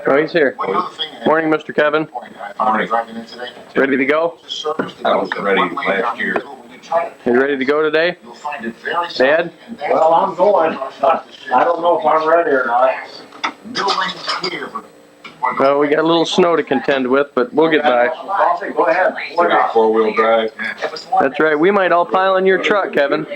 Oh, he's here. Morning, Mr. Kevin. Morning. Ready to go? I was ready last year. You ready to go today? Dad? Well, I'm going. I don't know if I'm ready or not. Well, we got a little snow to contend with, but we'll get by. Go ahead. Four-wheel drive. That's right. We might all pile in your truck, Kevin.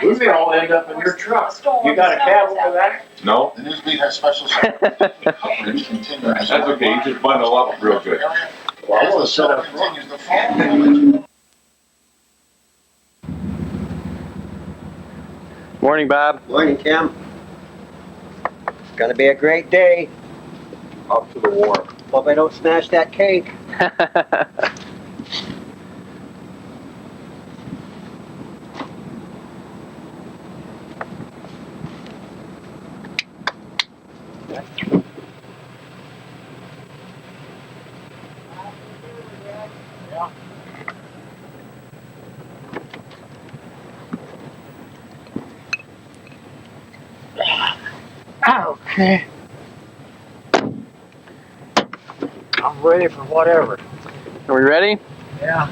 We may all end up in your truck. You got a cab over that? No. The newsbeat has special coverage continuing. That's okay. You just bundle up real good. Well, I want to set up. Morning, Bob. Morning, Tim. It's gonna be a great day. Up to the war. Hope I don't smash that cake. Okay. I'm ready for whatever. Are we ready? Yeah.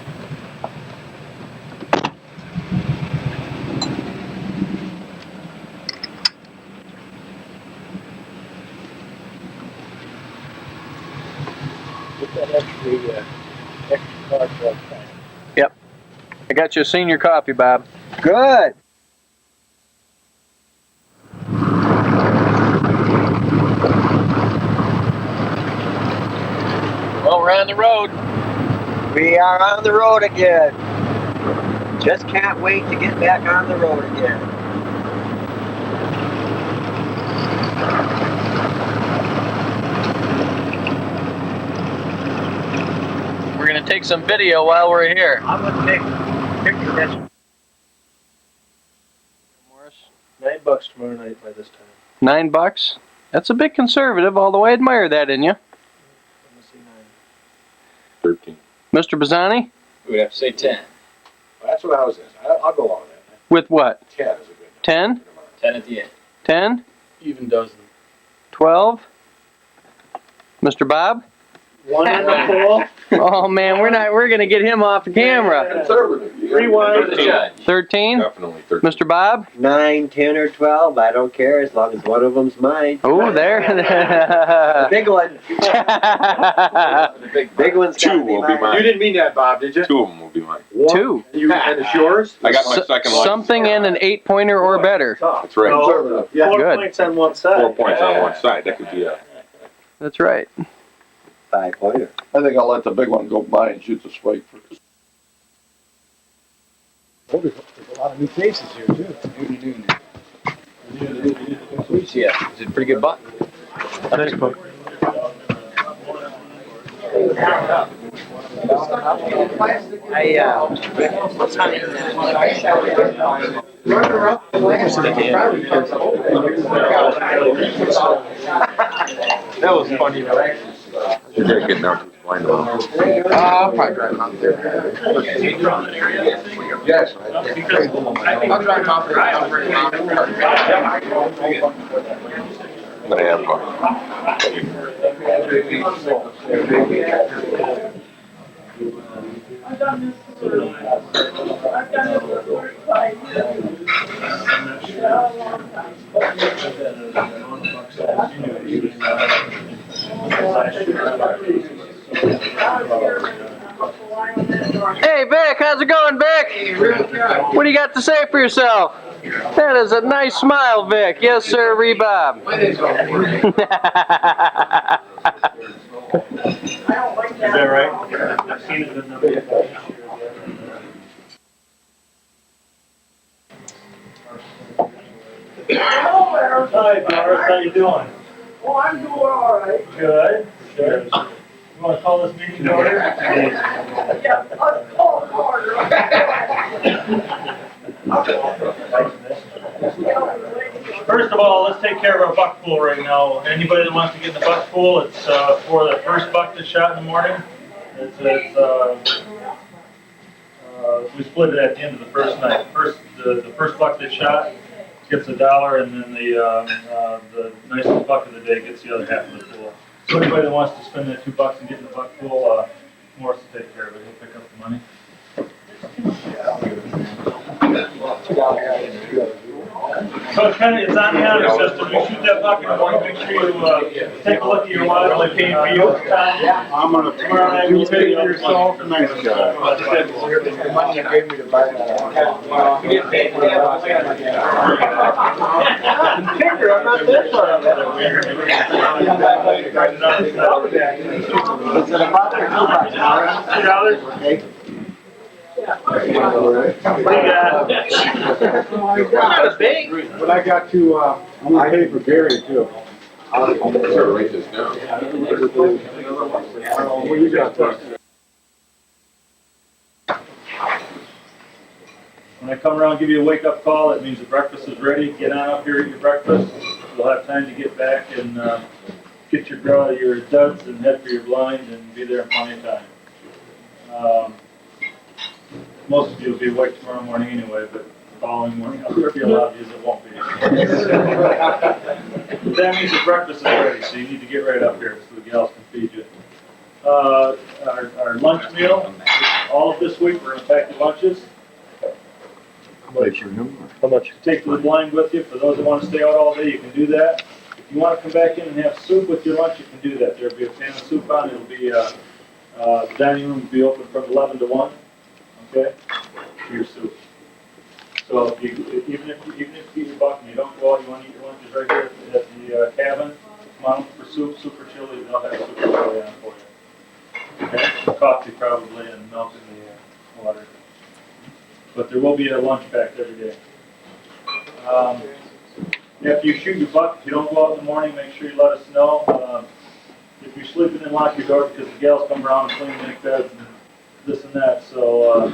Get that extra card for that time. Yep. I got you a senior coffee, Bob. Good. Well, we're on the road. We are on the road again. Just can't wait to get back on the road again. We're going to take some video while we're here. I'm gonna take a picture of this. Morris. $9 tomorrow night by this time. $9? That's a bit conservative, although I admire that in you. I'm gonna see 13. Mr. Bazzani? We would have to say 10.9. That's what I was asking. I'll go on that. With what? 10 is a good number. 10? 10 at the end. 10? Even dozen. 12? Mr. Bob? One in the pool. Oh man, we're gonna get him off the camera. Conservative. Rewind. The judge. 13? Definitely 13. Mr. Bob? 9, 10, or 12. I don't care as long as one of them's mine. Oh, The there. big one. Big one's Two gotta be will be mine. mine. You didn't mean that, Bob, did you? 2 of them will be mine. Two. And it's yours? I got my second license. Something in an 8-pointer or better. That's right. No. Yeah. 4 Good. points on one side. 4 points on one side. That could be a... That's right. 5-pointer. I think I'll let the big one go by and shoot the spike first. Oh, there's a lot of new faces here, too. Yeah, it's a pretty good button. Nice book. That was funny. You're going to get down to the blind one. I'll probably drive him out there. Yes. I'll drive him out I'm going to have Hey Vic, how's it going, Vic? What do you got to say for yourself? That is a nice smile, Vic. Yes, sir, Bob. Is that right? I've seen it in the Hi, Boris. How you doing? Oh, I'm doing all right. Good. Good. You want to call this meeting to order? Yeah, let's call it order. First of all, let's take care of our buck pool right now. Anybody that wants to get in the buck pool, it's for the first buck that's shot in the morning. We split it at the end of the first night. The first buck that's shot gets $1, and then the nicest buck of the day gets the other half of the pool. So anybody that wants to spend that $2 and get in the buck pool, Morris will take care of it. He'll pick up the money. So it's on the honor system. You shoot that buck in the morning, make sure you take a look at your wallet. Only paying for you. I'm gonna Tomorrow night we'll pay you yourself nice guy. The money you gave me to buy that. You get paid for that. Figure, I'm not that far of it. Is it a buck or $2? $2. Okay. What do you got? Not a big. But I got to, I'm gonna pay for Gary too. Sure, write this down. What you got? When I come around and give you a wake-up call, that means the breakfast is ready. Get on up here, eat your breakfast. You'll have time to get back and get your duds and head for your blind and be there in plenty of time. Most of you will be awake tomorrow morning anyway, but the following morning, I'll feel obvious it won't be. But that means the breakfast is ready, so you need to get right up here so the gals can feed you. Our lunch meal, all of this week, we're going to pack your lunches. How much? Take the blind with you. For those that want to stay out all day, you can do that. If you want to come back in and have soup with your lunch, you can do that. There'll be a pan of soup on. It'll be, the dining room will be open from 11 to 1, okay, for your soup. So if you, even if you eat your buck and you don't go out, you want to eat your lunches right here at the cabin, come on for soup, super chili, they'll have soup chili on for you. Okay, coffee probably and milk in the water. But there will be a lunch packed every day. After you shoot your buck, if you don't go out in the morning, make sure you let us know. If you're sleeping, then lock your door because the gals come around and clean, make beds and this and that. So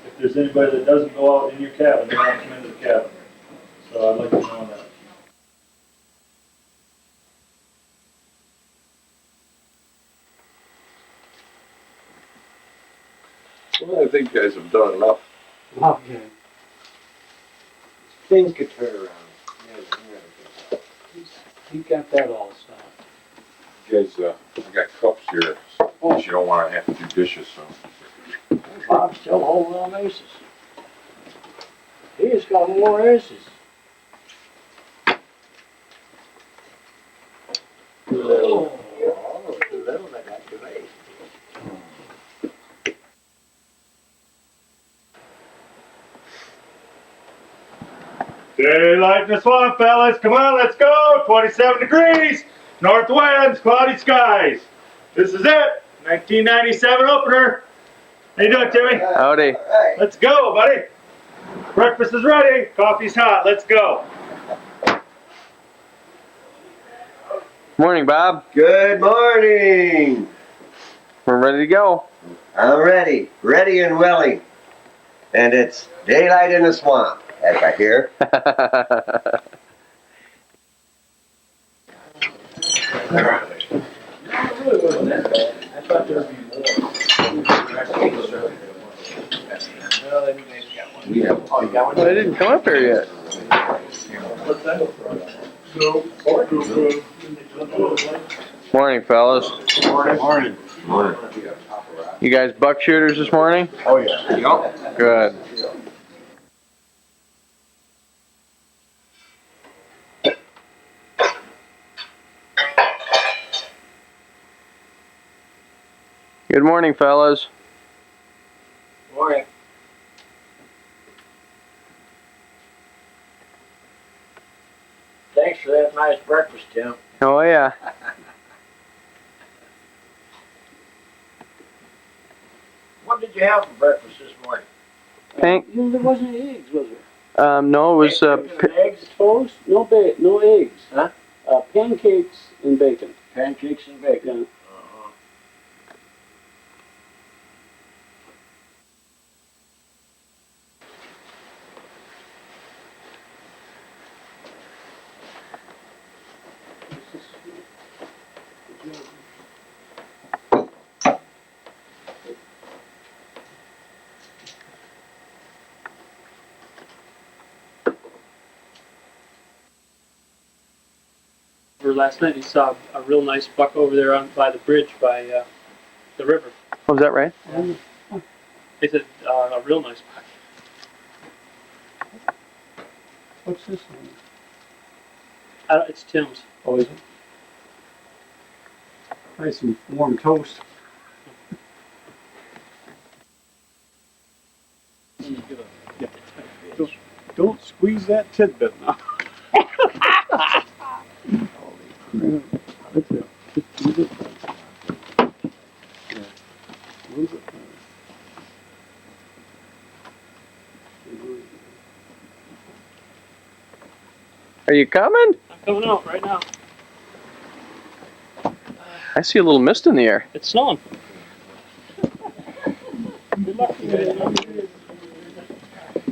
if there's anybody that doesn't go out in your cabin, they don't come into the cabin. So I'd like to know that. Well, I think you guys have done enough. Okay. Things could turn around. He got that all stopped. You guys, I got cups here, so in case you don't wanna have to do dishes, so. Bob's still holding on aces. He's got more aces. Oh, too little, I got too late. Daylight in the swamp, fellas. Come on, let's go. 27 degrees. North winds, cloudy skies. This is it. 1997 opener. How you doing, Timmy? Howdy. Let's go, buddy. Breakfast is ready. Coffee's hot. Let's go. Morning, Bob. Good morning. We're ready to go. I'm ready and willing. And it's daylight in the swamp, as I hear. Well, they didn't come up here yet. Morning, fellas. Morning. You guys buck shooters this morning? Oh, yeah. Yup. Good. Good morning, fellas. Morning. Thanks for that nice breakfast, Tim. Oh, yeah. What did you have for breakfast this morning? Pink? There wasn't eggs, was there? No, it was, Eggs, toast? No no eggs. Huh? Pancakes and bacon. Pancakes and bacon. or last night, he saw a real nice buck over there by the bridge by the river. Oh, is that right? He said a real nice buck. What's this one? It's Tim's. Oh, is it? Nice and warm toast. Don't squeeze that tidbit now. That's it. Just leave it. Yeah. Leave it. Are you coming? I'm coming out right now. I see a little mist in the air. It's snowing. Good luck to you.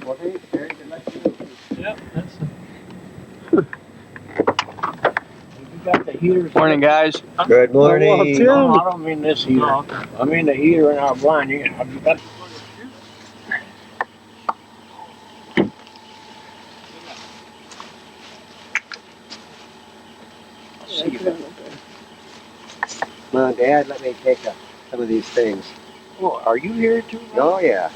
Well, hey, very good luck to you. Yep, that's. You got the heaters. Morning, guys. Good morning. Tim. No, I don't mean this heater. Oh, okay. I mean the heater in our blind. Have you got? Come on, Dad, let me take some of these things. Oh, are you here too? Oh, yeah.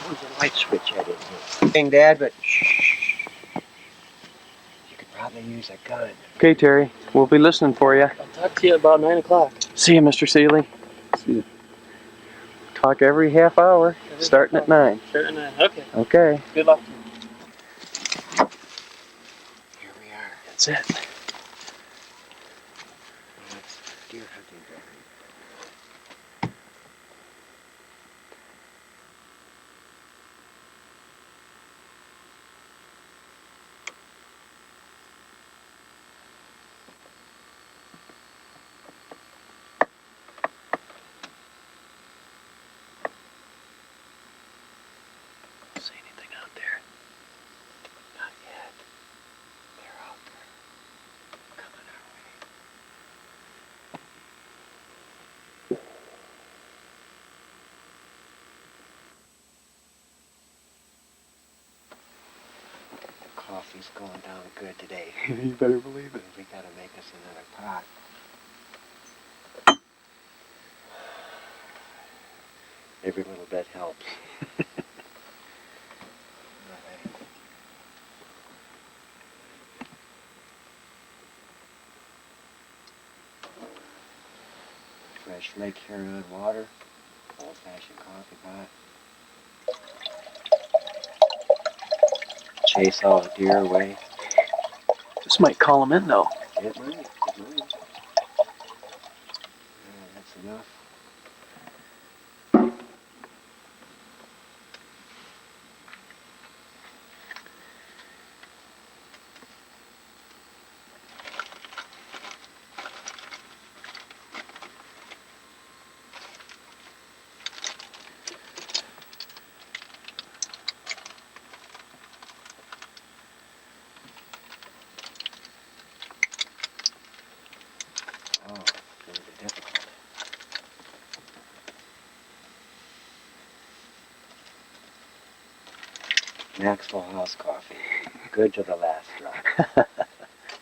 Where's the light switch at in here? Thing, Dad, but shh. You could probably use a gun. Okay, Terry. We'll be listening for you. I'll talk to you about 9 o'clock. See you, Mr. Seeley. See ya. Talk every half hour, starting at 9. Starting at 9. Okay. Okay. Good luck. Here we are. That's it. That's deer hunting ground. See anything out there? Not yet. They're out there. Coming our way. Coffee's going down good today. You better believe it. We gotta make us another pot. Every little bit helps. Alright. Fresh Lake Huron water, old-fashioned coffee pot. Chase all the deer away. This might call him in, though. It might. Yeah, that's enough. Oh, it's going to be difficult. Maxwell House coffee. Good to the last drop.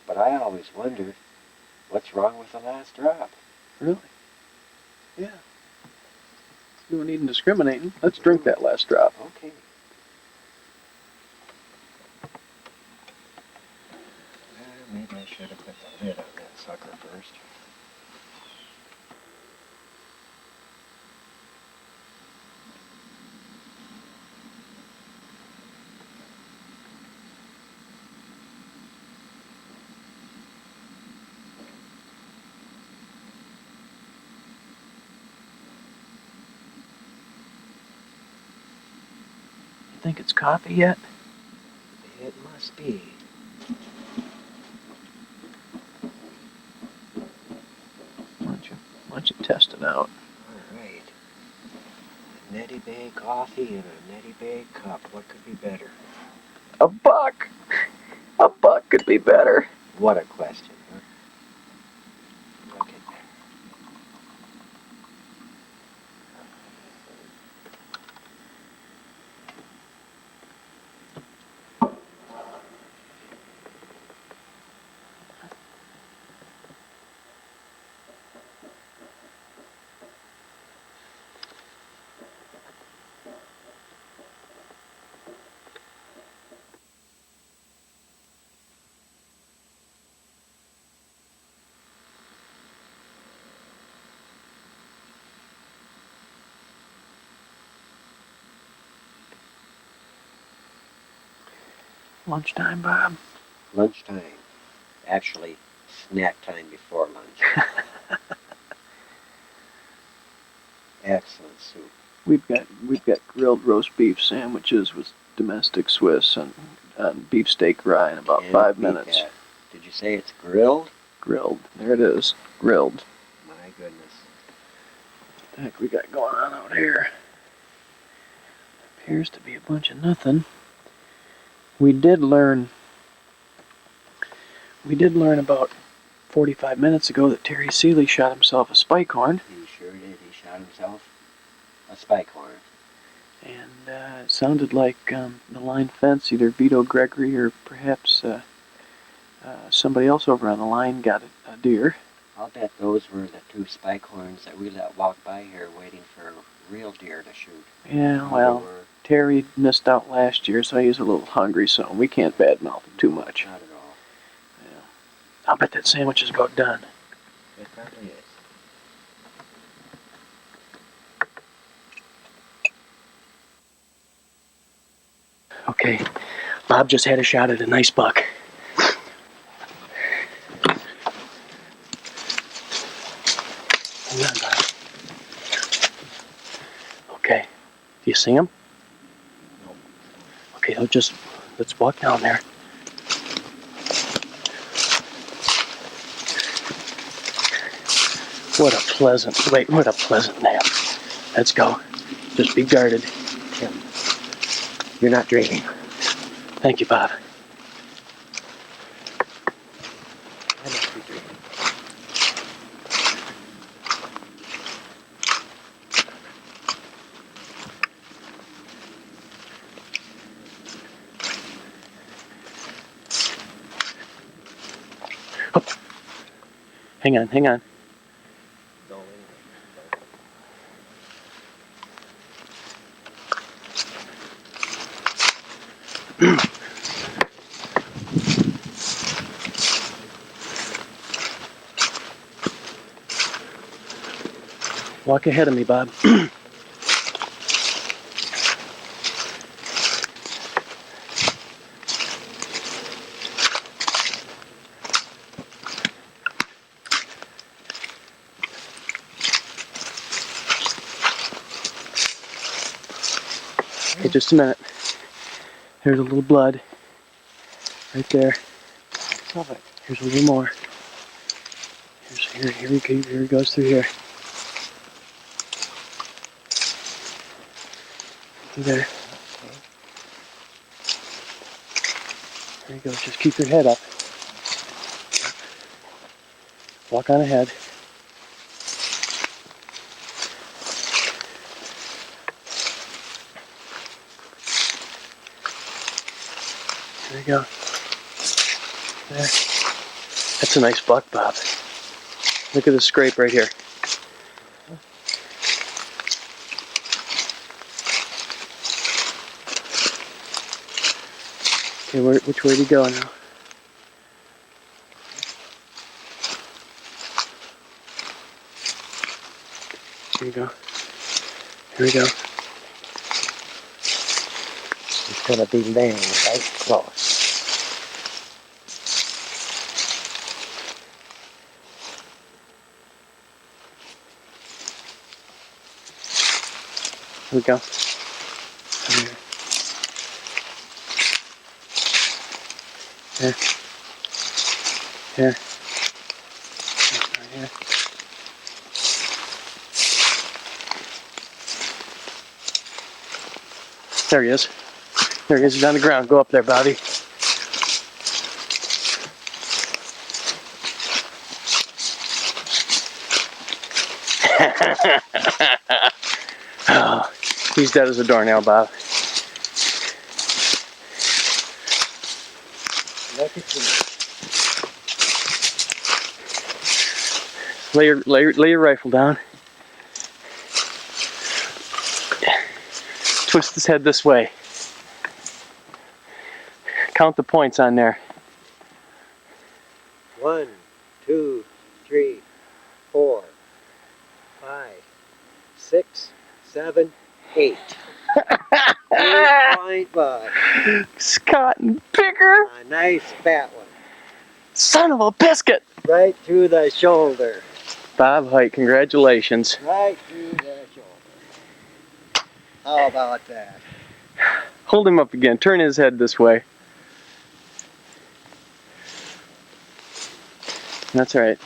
But I always wonder, what's wrong with the last drop? Really? Yeah. No need in discriminating. Let's drink that last drop. Okay. Maybe I should have put the lid on that sucker first. You think it's coffee yet? It must be. Why don't you test it out? All right. coffee in a Nettie Bay cup. What could be better? A buck. A buck could be better. What a question, huh? Look at that. Lunchtime, Bob. Lunchtime. Actually, snack time before lunch. Excellent soup. We've got grilled roast beef sandwiches with domestic Swiss and beefsteak rye in about And 5 beef minutes. hat. Did you say it's grilled? Grilled. There it is. Grilled. My goodness. What the heck we got going on out here? Appears to be a bunch of nothing. We did learn about 45 minutes ago that Terry Seeley shot himself a spike horn. He sure did. He shot himself a spike horn. And it sounded like the line fence, either Vito Gregory or perhaps somebody else over on the line got a deer. I'll bet those were the 2 spike horns that we let walk by here waiting for real deer to shoot. Yeah, well, Terry missed out last year, so he's a little hungry, so we can't badmouth him too much. Not at all. Yeah. I'll bet that sandwich is about done. It probably is. Okay, Bob just had a shot at a nice buck. Hang on, Bob. Okay, do you see him? No. Okay, let's walk down there. What a pleasant nap. Let's go. Just be guarded. Tim, you're not dreaming. Thank you, Bob. I must be dreaming. Hang on. Walk ahead of me, Bob. Okay, just a minute. Here's a little blood. Right there. Here's a little more. Here he goes through here. There. There you go. Just keep your head up. Walk on ahead. There you go. There. That's a nice buck, Bob. Look at the scrape right here. Okay, which way do you go now? Here you go. Here we go. It's gonna be laying right close. Here we go. Here. Here. Right here. There he is. There he is. He's on the ground. Go up there, Bobby. Oh, he's dead as a doornail, Bob. Look at you. Lay your rifle down. Twist his head this way. Count the points on there. 1, 2, 3, 4, 5, 6, 7, 8. 8-point bug. Scott and Bigger. A nice fat one. Son of a biscuit. Right through the shoulder. Bob Height, congratulations. Right through the shoulder. How about that? Hold him up again. Turn his head this way. That's right.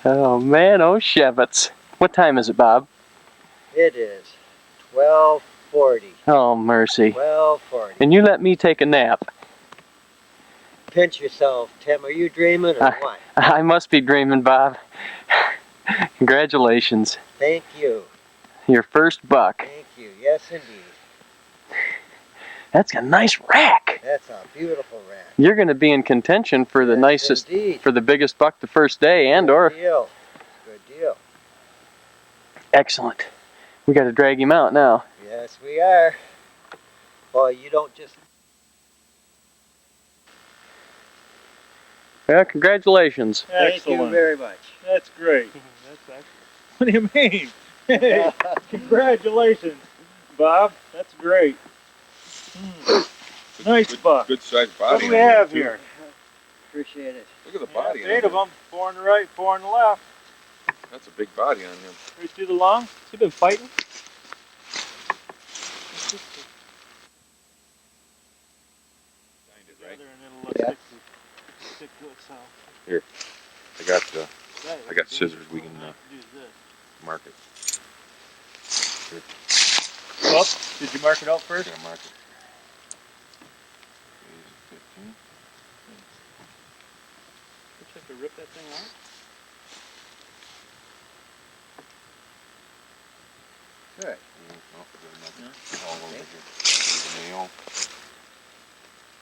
Oh man, oh Shevitz. What time is it, Bob? It is 12:40. Oh mercy. 12:40. And you let me take a nap. Pinch yourself, Tim. Are you dreaming or what? I must be dreaming, Bob. Congratulations. Thank you. Your first buck. Thank you. Yes, indeed. That's a nice rack. That's a beautiful rat. You're going to be in contention for the Yes, nicest, indeed. for the biggest buck the first day, and or. Good deal. Good deal. Excellent. We got to drag him out now. Yes, we are. Well, you don't just. Yeah, congratulations. Thank you very much. That's great. What do you mean? Hey, congratulations, Bob. That's great. Nice buck. Good sized What body. do we on there, have too. here? Appreciate it. Look at the Yeah, body. on 8 of him. them. 4 on the right, 4 on the left. That's a big body on him. Right through the lung. Has he been fighting? Find it, right? Yeah. Stick to itself. Here, I got scissors. We can mark it. Well, did you mark it out first? Yeah, mark it. 15. Looks like to rip that thing off. Good. Oh, good enough. All over here. Here's the nail.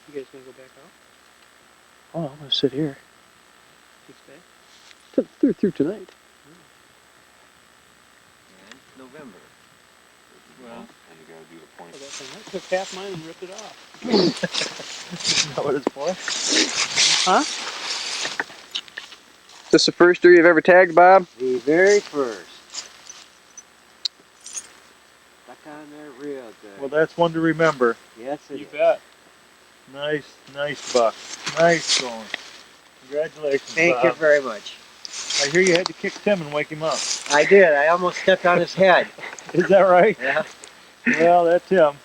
You guys gonna go back out? Oh, I'm going to sit here. Six day? Through tonight. And November. Well, And you gotta do the Oh, point. that thing. I took half mine and ripped it off. Is that what it's for? Huh? Is this the first deer you've ever tagged, Bob? The very first. Stuck on there real good. Well, that's one to remember. Yes, it You is. bet. Nice buck. Nice going. Congratulations, Thank Bob. you very much. I hear you had to kick Tim and wake him up. I did. I almost stepped on his head. Is that right? Yeah. Well, that's him.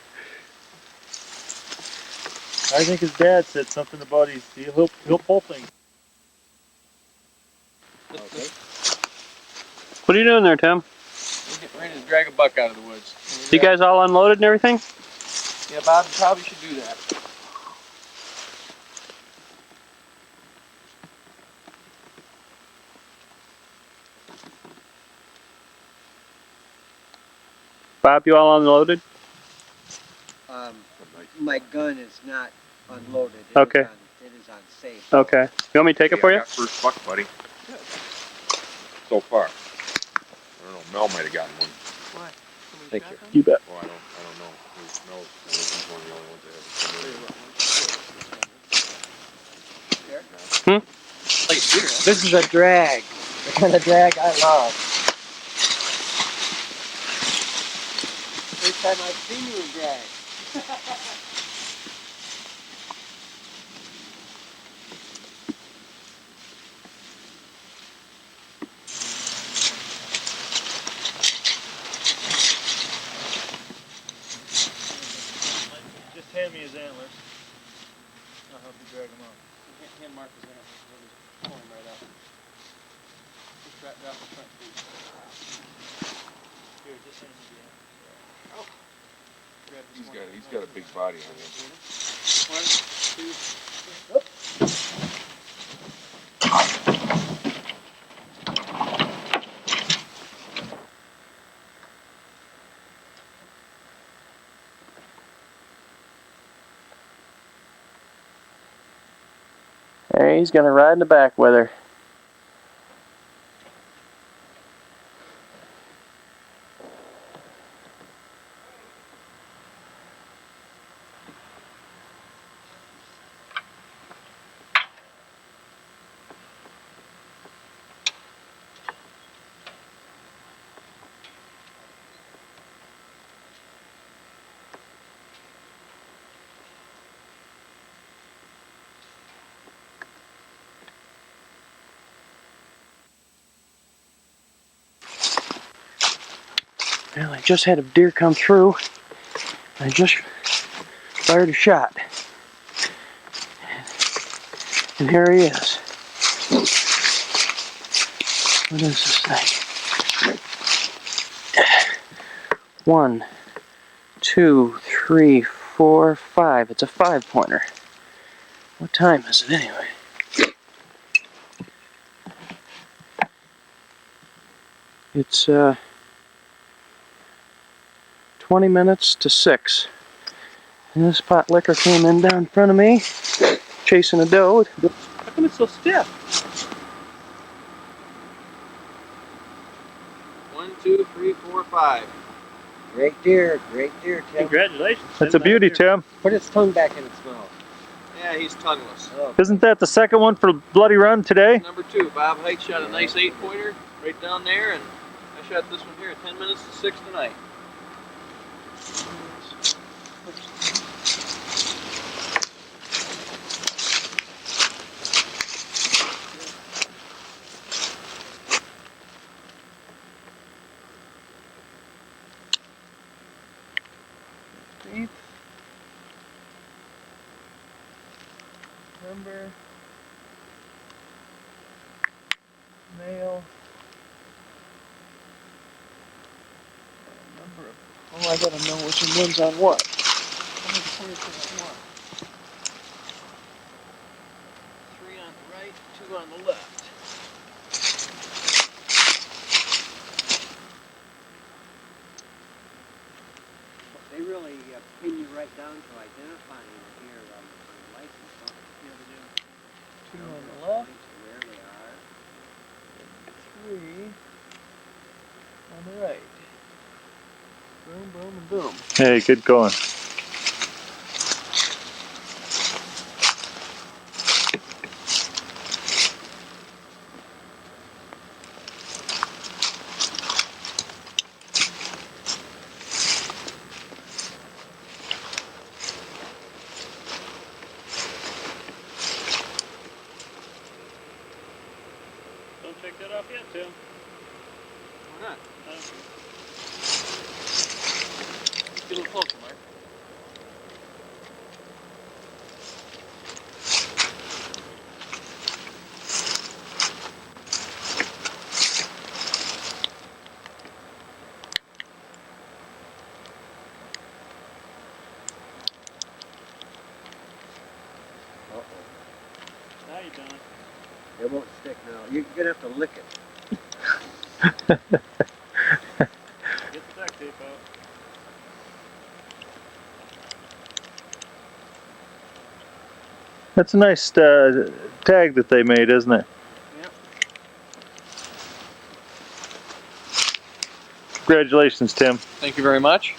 I think his dad said something about he'll pull things. Okay. What are you doing there, Tim? We're getting ready to drag a buck out of the woods. You guys all unloaded and everything? Yeah, Bob, you probably should do that. Bob, you all unloaded? My gun is not unloaded. Okay. It is on safe. Okay. You want me to take it for I you? got first buck, buddy. So far. I don't know. Mel might have gotten one. What? Thank you. You bet. Well, I don't know. Mel, I think he's one of the only ones that have come in. This is a drag. The kind of drag I love. First time I've seen you in drag. Just hand me his antlers. I'll help you drag him out. Hand mark is in it. Pull him right up. Just Drop the front feet. Here, just hand me the Oh. Grab this one. He's got a big body on him. 1, 2, Hey, he's gonna ride in the back with her. Well, I just had a deer come through. I just fired a shot. And here he is. What is this thing? 1, 2, 3, 4, 5. It's a 5-pointer. What time is it anyway? It's 20 minutes to 6. And this pot liquor came in down in front of me, chasing a doe. How come it's so stiff? 1, 2, 3, 4, 5. Great deer, Tim. Congratulations. That's a beauty, Tim. Put its tongue back in its mouth. Yeah, he's tongueless. Oh, Isn't that the second one for Bloody Run today? Number 2, Bob Hite shot a nice 8-pointer right down there, and I shot this one here at 10 minutes to 6 tonight. Number, male, number of, oh, I gotta know which one's on what. How many pointers on what? 3 on the right, 2 on the left. They really pin you right down to identifying here on the license, don't they? Yeah, they do. 2 on the left, Where they are. 3 on the right. Boom, boom, and boom. Hey, good going. Don't take that off yet, Tim. Why not? I don't care. Get a little closer, Mark. Uh-oh. Now you're done. It won't stick now. You're gonna have to lick it. Get the duct tape out. That's a nice tag that they made, isn't it? Yep. Congratulations, Tim. Thank you very much.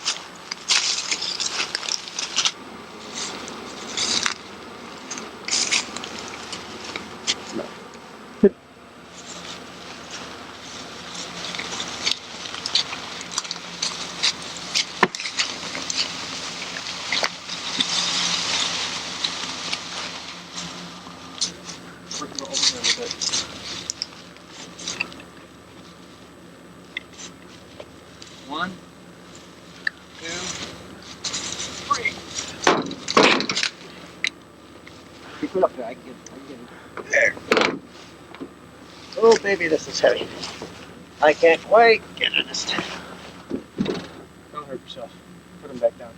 We're gonna open it a bit. 1, 2, 3. Keep it up there. I can get it. There. Oh, baby, this is heavy. I can't quite get it this time. Don't hurt yourself. Put him back down.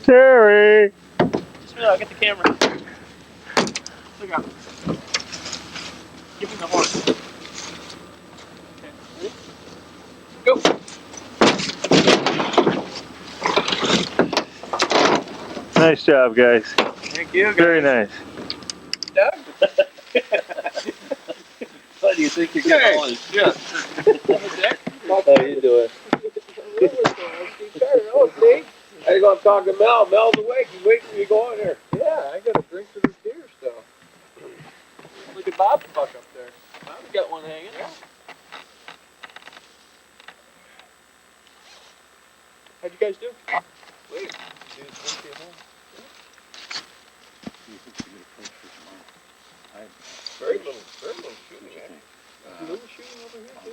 Terry! Just a minute, I'll get the camera. Look out. Give me the horn. Okay, ready? Go. Nice job, guys. Thank you, guys. Very nice. Doug? What do you think you're getting all this shit? How you doing? Oh, see? I was gonna talk to Mel. Mel's awake. He's waiting for you to go in here. Yeah, I gotta drink to this beer stuff. Look at Bob's buck up there. Bob's got one hanging. How'd you guys do? Wait. Very little shooting, actually. A little shooting over here, too.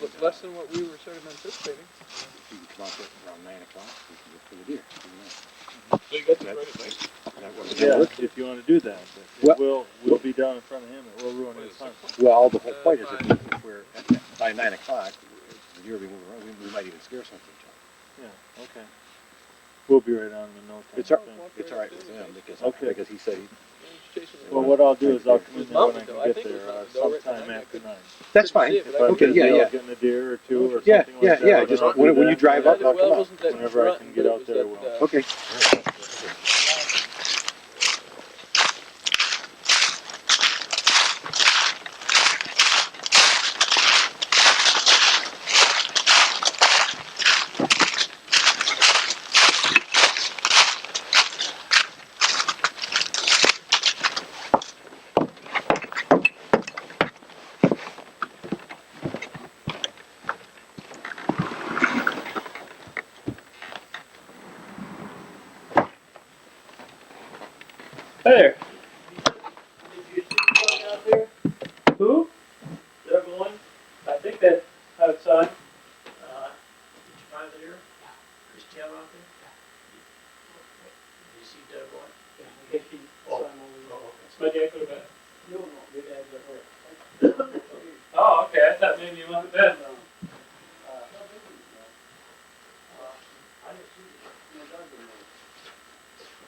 Look, less than what we were sort of anticipating. You can come out there around 9 o'clock, we can look for the deer. So you got this right at night? Yeah, if you want to do that. But we'll be down in front of him and we'll ruin his hunt. Well, the whole point is if we're at that, by 9 o'clock, the deer will be moving around, we might even scare something. Yeah, okay. We'll be right on him in no time. It's all right with him because he said Well, what I'll do is I'll come in there when I can get there sometime after 9. that's fine. If I'm Okay, busy, yeah, I'll yeah. get in a deer or two or Yeah, something like that. yeah, I'll just do when you that. drive up, I'll come out. Whenever I can get out there, I will. Okay. Hey there. Out there? Who? Doug Loin. I think that's outside. Did you find it here? Is Tim out there? Did you see Doug Loin? Yeah, he saw him over there. My dad could have been. No, your dad's at work. Oh, okay. I thought maybe you went to bed.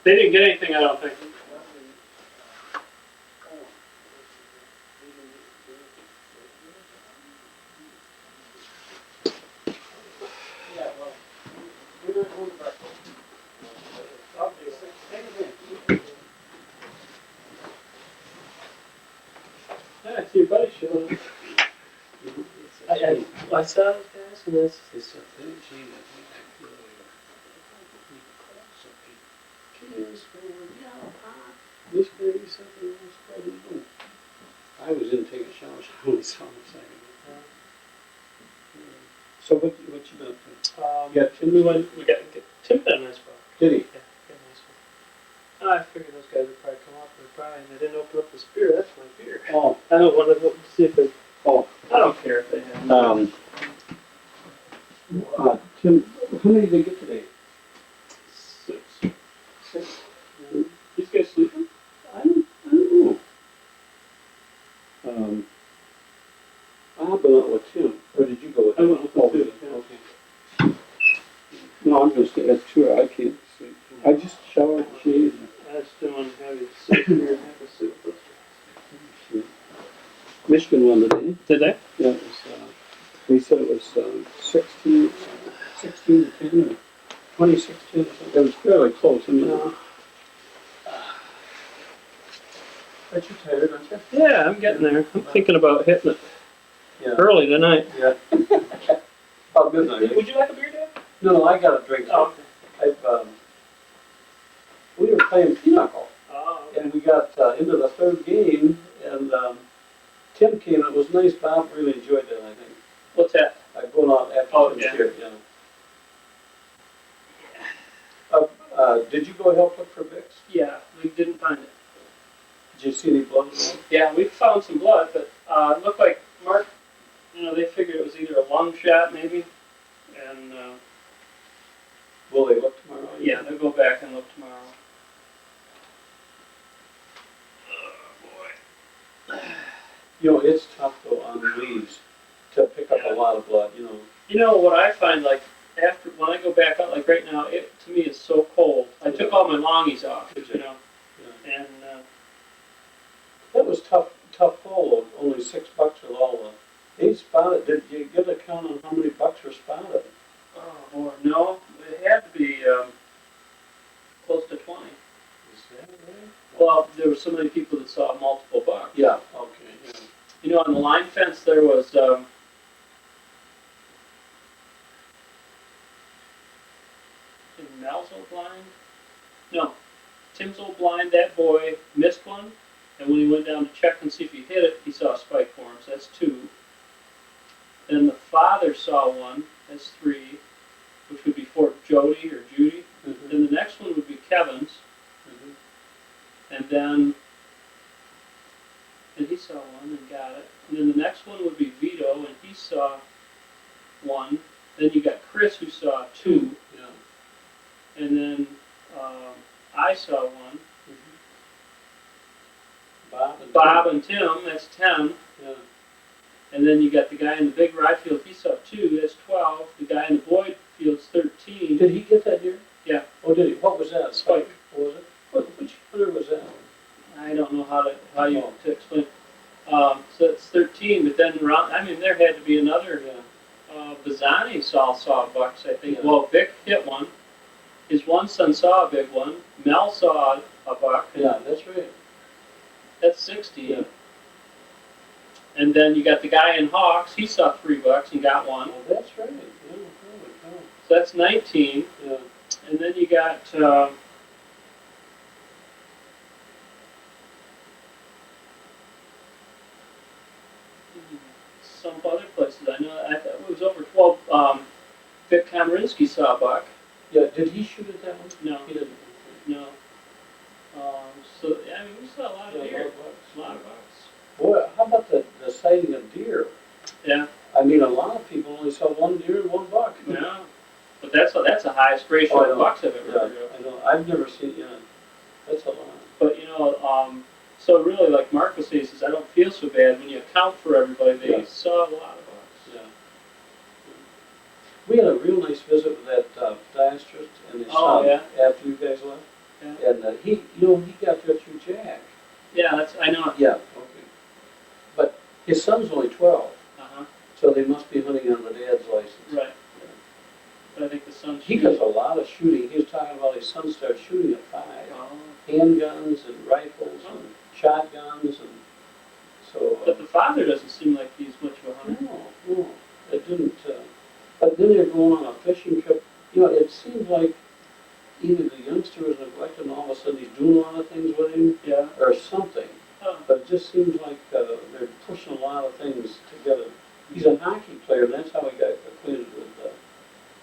They didn't get anything, I don't think. Yeah, I see your buddy showing up. I saw those guys and this. This baby something else probably doing. I was in taking a shower, so I only saw him a second. So what you been up to? Yeah, Tim, we got Tim got a nice spot. Did he? Yeah, got a nice one. I figured those guys would probably come up and they didn't open up the spear. That's my beer. Oh, I don't want to see if they. Oh, I don't care if they have. Tim, how many did they get today? 6. These guys sleeping? I don't know. I've been out with Tim. Or did you go with him? I went with Tim. Okay. No, I'm going to stay at 2. I can't sleep. I just showered and shaved. I just don't want to have you sit here and have a soup. Michigan won today. Did they? Yeah, it was, they said it was 16 to 10 or 2016 or something. It was fairly close. I mean, but you're tired, aren't you? Yeah, I'm getting there. I'm thinking about hitting it early tonight. Yeah. Oh, good night. Would you like a beer, Dad? No, I got a drink. Oh, okay. We were playing pinochle. Oh, okay. And we got into the 3rd game, and Tim came. It was nice. Bob really enjoyed that, I think. What's that? Going out after here, did you go help look for Vicks? Yeah, we didn't find it. Did you see any blood? Yeah, we found some blood, but it looked like Mark, they figured it was either a lung shot maybe, and will they look tomorrow? Yeah, they'll go back and look tomorrow. You know, it's tough though on leaves to pick up a lot of blood, you know. You know what I find, like, after, when I go back out, like right now, it, to me, is so cold. I took all my longies off, you know, and, That was tough haul, though. Only $6 with all the, they spotted, did you get a count on how many bucks were spotted? oh, Lord, no, it had to be, close to 20. Is that right? Well, there were so many people that saw multiple bucks. Yeah, okay, yeah. You know, on the line fence, there was, in Mel's old blind? No, Tim's old blind, that boy missed one, and when he went down to check and see if he hit it, he saw spike forms, that's 2. Then the father saw one, that's 3, which would be for Jody or Judy. Mhm. Then the next one would be Kevin's, Mhm. and then he saw one and got it. And then the next one would be Vito, and he saw one. Then you got Chris, who saw 2, Yeah. and then I saw one. Bob and Tim, that's 10. Yeah. And then you got the guy in the big rye field, he saw 2, that's 12. The guy in the Boyd field's 13. Did he get that deer? Yeah. Oh, did he? What was that? Spike. What was it? Which hunter was that? I don't know how to explain. So that's 13, but then around, I mean, there had to be another. Bazzani saw bucks, I think. Yeah. Well, Vic hit one. His one son saw a big one. Mel saw a buck. Yeah, that's right. That's 16. Yeah. And then you got the guy in Hawks. He saw 3 bucks and got one. Oh, that's right. Yeah, holy cow. So that's 19. Yeah. And then you got some other places. I know. I thought it was over 12. Vic Komarinsky saw a buck. Yeah, did he shoot at that one? No. He didn't. No. So I mean, we saw a lot of Yeah, deer. bucks. A lot of bucks. Boy, how about the sighting of deer? Yeah. I mean, a lot of people only saw 1 deer and 1 buck. Yeah. But that's the highest ratio Oh, I of know. bucks I've ever Yeah, heard of. I know. I've never seen, yeah, that's a lot. But you know, so really, like Mark was saying, he says I don't feel so bad when you account for everybody. They Yeah. saw a lot of bucks. Yeah. We had a real nice visit with that podiatrist and his Oh, son yeah. after you guys left. Yeah. And he, you know, he got there through Jack. Yeah, I know. Yeah, okay. But his son's only 12, Uh-huh. so they must be hunting on the dad's license. Right. But I think the son's He does a lot of shooting. He was talking about his son started shooting at 5. Oh. Handguns and rifles and shotguns and so. But the father doesn't seem like he's much of a hunter. No, it didn't. But then they're going on a fishing trip. You know, it seems like either the youngster was neglected and all of a sudden he's doing a lot of things with him, Yeah. or something. Oh. But it just seems like they're pushing a lot of things together. He's a hockey player, and that's how he got acquainted with.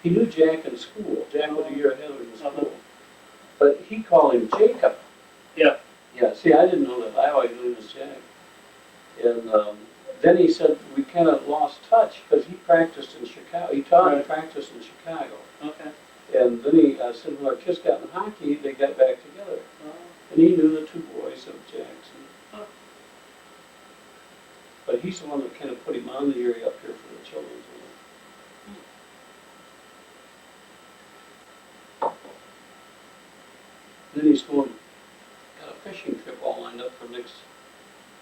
He knew Jack in school. Jack was a year ahead of him in school. But he called him Jacob. Yeah. Yeah, see, I didn't know that. I always knew him as Jack. And then he said we kind of lost touch because he practiced in Chicago. He taught and practiced in Chicago. Okay. And then he said when our kids got in hockey, they got back together. Oh. And he knew the 2 boys of Jackson. Huh. But he's the one that kind of put him on the area up here for the children. Then he's going, got a fishing trip all lined up for next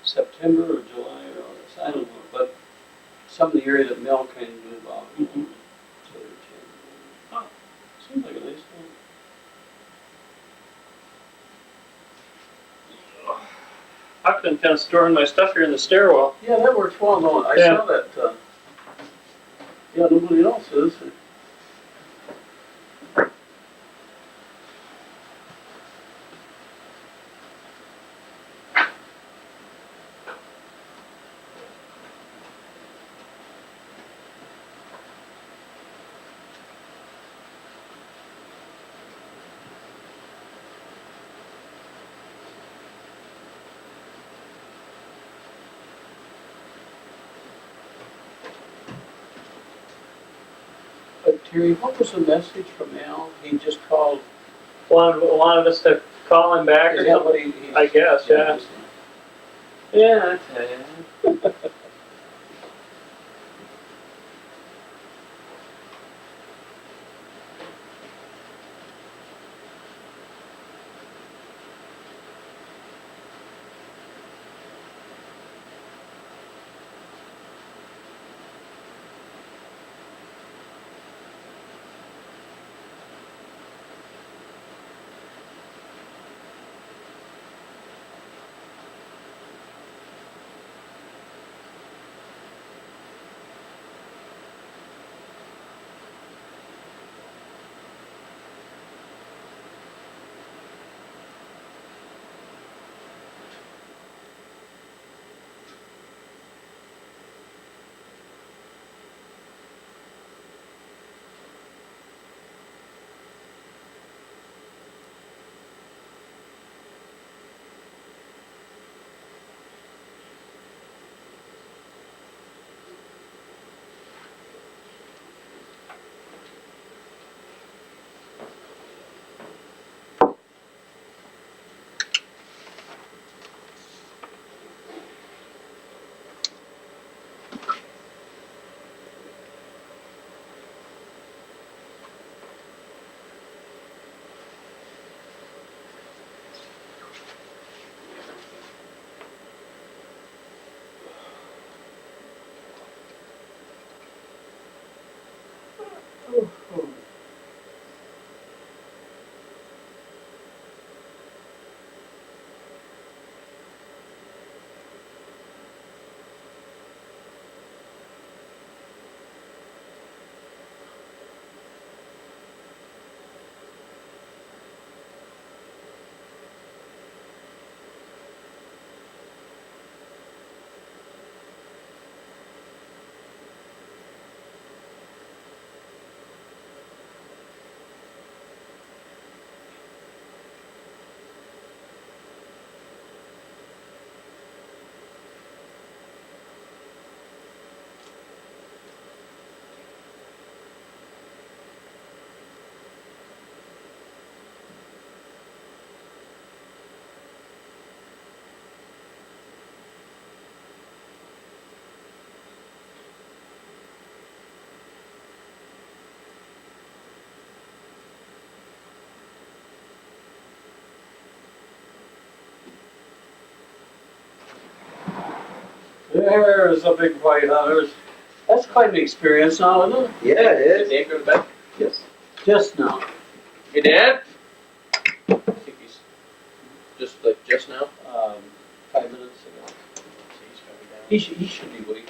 September or July or August, I don't know, but some of the area that Mel kind of knew about. Mm-hmm. So they're changing. Oh. Seems like a nice thing. I've been kind of storing my stuff here in the stairwell. Yeah, that works well, though. I Yeah. saw that, yeah, nobody else is. But Terry, what was the message from Al? He just called. Wanted us to call him back or Is that something. what he? I guess, yeah. Yeah, I tell you. There's a big white hunters. That's quite an experience now, isn't it? Yeah, it is. Did Dave go to bed? Yes. Just now. Hey, Dad? I think he's just now. 5 minutes ago. So he's coming down. He should be waking.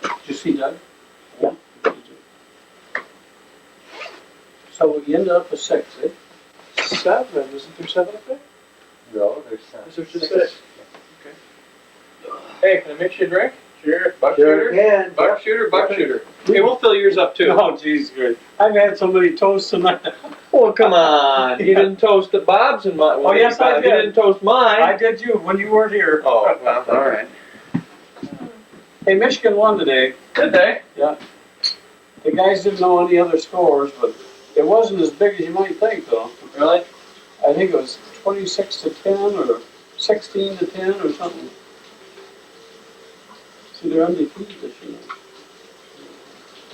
Did you see Doug? Yeah. So we ended up with 6, eh? 7? Isn't there 7 up there? No, there's Is there just 6? Okay. Hey, can I mix you a drink? Sure. Buck Sure shooter? can. Buck shooter, buck shooter. Hey, we'll fill yours up too. Oh, geez, good. I've had so many toasts tonight. Oh, come on. You didn't toast the Bob's and mine. Oh, yes, I You did. didn't toast mine. I did you when you weren't here. Oh, well, all right. Hey, Michigan won today. Did they? Yeah. The guys didn't know any other scores, but it wasn't as big as you might think, though. Really? I think it was 26-10 or 16-10 or something. See, they're undefeated this year.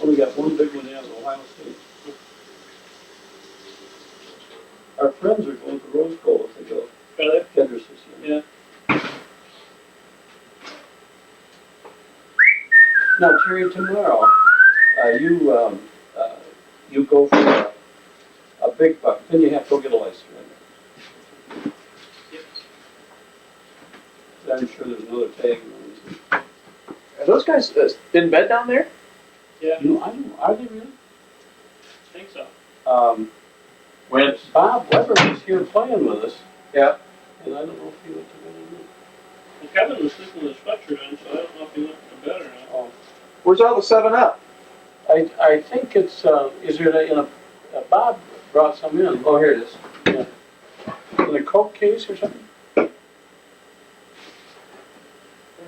Only got one big one out of Ohio State. Our friends are going to Rose Bowl if they go. Really? Kenders this year. Yeah. Now, Terry, tomorrow, you go for a big buck, then you have to go get a license, right? Yep. I'm sure there's another tag. Are those guys in bed down there? Yeah. You know, I don't know, are they really? I think so. When? Bob Weber was here playing with us. Yeah. And I don't know if he went to bed or not. Well, Kevin was sleeping with his sweatshirt on, so I don't know if he went to bed or not. Oh, Where's all the 7 Up? I think it's, is there in a, Bob brought some in. Oh, here it is. In a Coke case or something?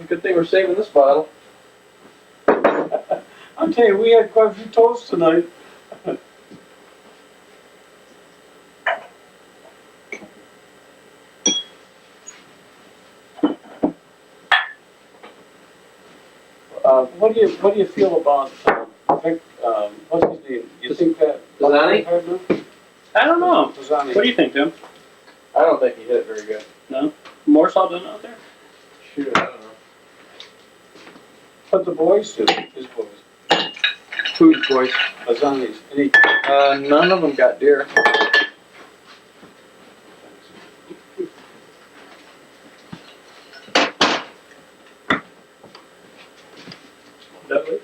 Good thing we're saving this bottle. I'll tell you, we had quite a few toasts tonight. What do you feel about, Vic, what's his name? You think that? Pisani? I don't know. Pisani. What do you think, Tim? I don't think he hit it very good. No? More salt than out there? Shoot, I don't know. What the boys do, his boys? Whose boys? Pisani's. Any, None of them got deer. That way?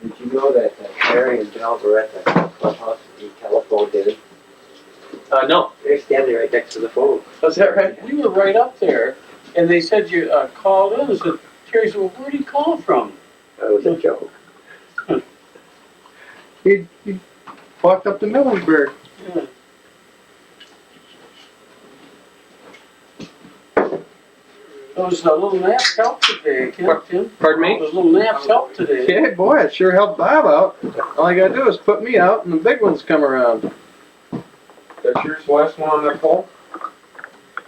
Did you know that Harry and Del were at the clubhouse and he telephoned in? No. They're standing right next to the phone. Was that right? we were right up there, and they said you, called in and said, Terry said, well, where'd he call from? That was a joke. He walked up to Middlesburg. Yeah. Those little naps helped today, Tim. Pardon me? Those little naps helped today. Yeah, boy, it sure helped Bob out. All I gotta do is put me out and the big ones come around. That's yours, last one on that pole?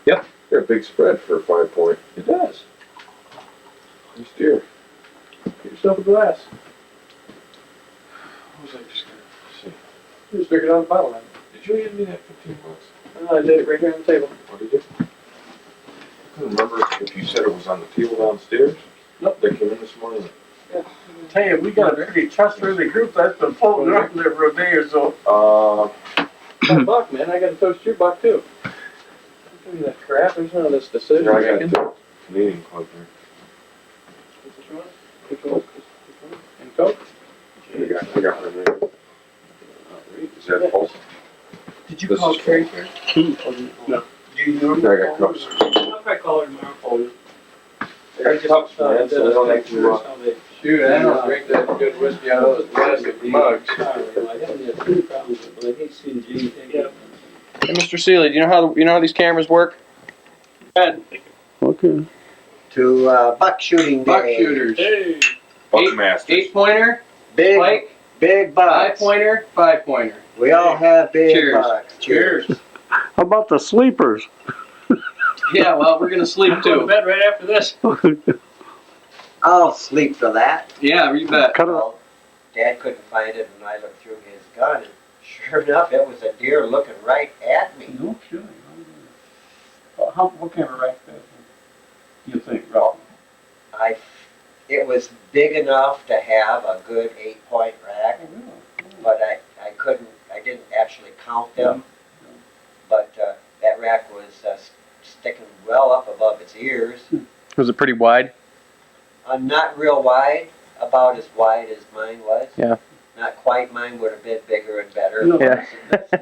Yep. Got a big spread for a 5 point. It does. Nice deer. Get yourself a glass. What was I just gonna say? You just stick it on the bottle. Did you give me that $15? I did it right here on the table. What did you? I couldn't remember if you said it was on the table downstairs. Nope. They came in this morning. Tell you, we got a pretty trustworthy group that's been floating around there for a day or so. $1 man, I gotta toast your buck too. Don't give me that crap, there's none of this decision Here, I making. got the Canadian Club here. Which one? Which one? And Coke? I got her there. Is that false? Did you This call is- Carrie first? No. Do you know? I got cups. I'll try calling tomorrow. I got cups, man, so they don't have to, Shoot, I don't drink that good whiskey out of those plastic mugs. I haven't had any problems with it, but I hate seeing Gene take it. Hey, Mr. Seeley, do you know how these cameras work? Okay. To buck shooting day. Buck shooters. Hey. Buckmasters. 8-pointer, Big, spike, big bucks. 5-pointer, 5-pointer. We all have big Cheers. bucks. Cheers. How about the sleepers? Yeah, well, we're gonna sleep I'm going to too. bed right after this. I'll sleep for that. Yeah, you bet. Cut it. Well, Dad couldn't find it, and I looked through his gun, and sure enough, it was a deer looking right at me. No kidding. What kind of rack that? You think, roughly? It was big enough to have a good 8-point rack, but I didn't actually count them. But that rack was sticking well up above its ears. Was it pretty wide? Not real wide, about as wide as mine was. Yeah. Not quite, mine would have been bigger and better. You know, Yeah.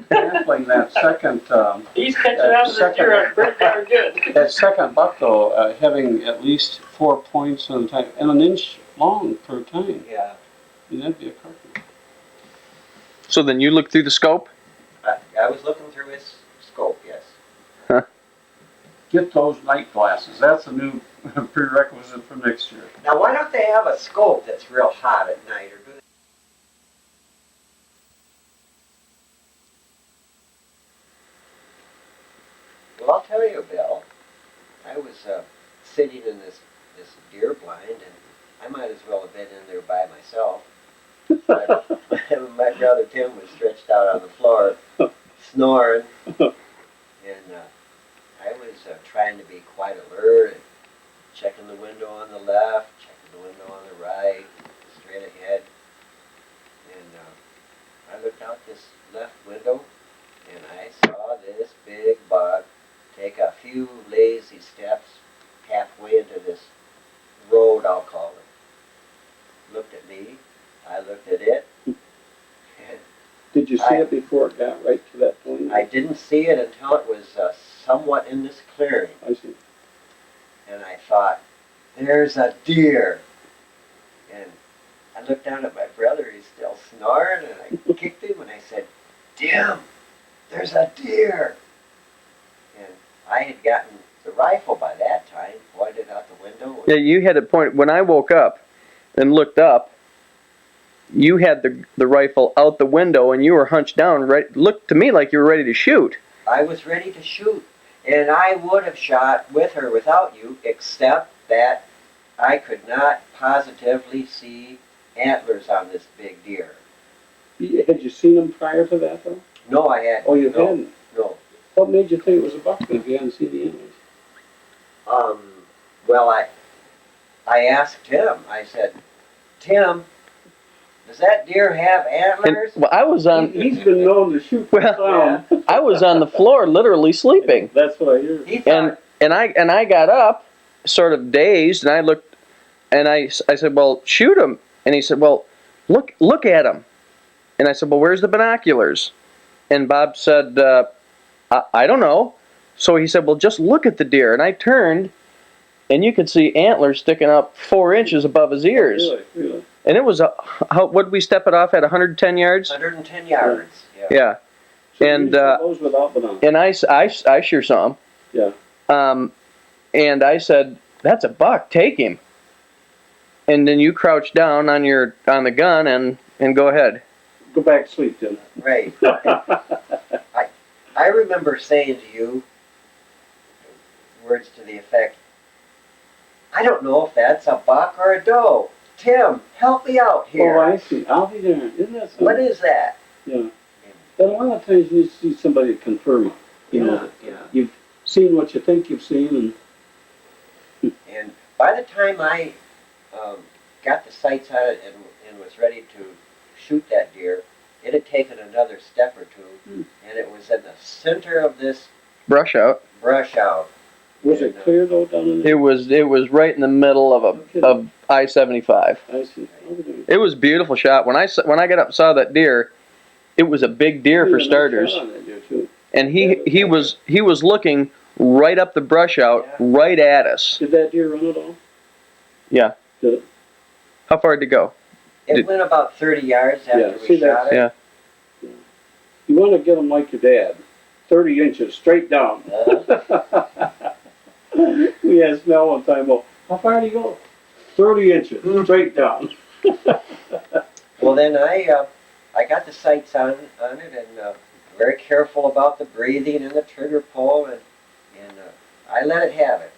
Baffling that second, He's catching out of the deer pretty darn good. that second buck though, having at least 4 points on the time, and an inch long per time. Yeah. And that'd be a carton. So then you looked through the scope? I was looking through his scope, yes. Get those night glasses. That's a new prerequisite for next year. Now, why don't they have a scope that's real hot at night, or do they? Well, I'll tell you, Bill. I was sitting in this deer blind, and I might as well have been in there by myself. My brother Tim was stretched out on the floor, snoring, and I was trying to be quite alert and checking the window on the left, checking the window on the right, straight ahead. And I looked out this left window, and I saw this big buck take a few lazy steps halfway into this road, I'll call it. Looked at me, I looked at it. Did you see it before it got right to that point? I didn't see it until it was somewhat in this clearing. I see. And I thought, there's a deer. And I looked down at my brother, he's still snoring, and I kicked him and I said, Tim, there's a deer. And I had gotten the rifle by that time, pointed out the window. Yeah, you had it point when I woke up and looked up. You had the rifle out the window and you were hunched down. Right, looked to me like you were ready to shoot. I was ready to shoot. And I would have shot with her without you, except that I could not positively see antlers on this big deer. Had you seen him prior to that, though? No, I hadn't. Oh, you no, hadn't? No. What made you think it was a buck if you hadn't seen the antlers? Well, I asked Tim. I said, Tim, does that deer have antlers? Well, I was on. He's been known to shoot Well, I was on the floor, literally sleeping. That's what I hear. He thought, And I got up, sort of dazed, and I looked, and I said, "Well, shoot him." And he said, "Well, look at him." And I said, "Well, where's the binoculars?" And Bob said, I don't know." So he said, "Well, just look at the deer." And I turned, and you could see antlers sticking up 4 inches above his ears. Really? And it was what did we step it off at 110 yards? 110 yards. Yeah. Yeah. So And you saw those without binoculars? and I sure saw him. Yeah. And I said, "That's a buck. Take him." And then you crouch down on the gun and go ahead. Go back to sleep, Tim. Right. I remember saying to you words to the effect, "I don't know if that's a buck or a doe. Tim, help me out here. Oh, I see. I'll be there. Isn't that something? What is that?" Yeah. But a lot of times you see somebody confirm it. You know, Yeah. you've seen what you think you've seen, And by the time I got the sights on it and was ready to shoot that deer, it had taken another step or two, and it was in the center of this Brush out. brush out. was it clear though down in there? It was right in the middle of I-75. I see. It was a beautiful shot. When I got up and saw that deer, it was a big deer for starters, and he was looking right up the brush out, right at us. Did that deer run at all? Yeah. Did it? How far did it go? It went about 30 yards after we see, shot it. Yeah. You want to get them like your dad, 30 inches straight down. We asked Mel one time, well, how far did he go? 30 inches straight down. Well, then I got the sights on it and very careful about the breathing and the trigger pull, and I let it have it.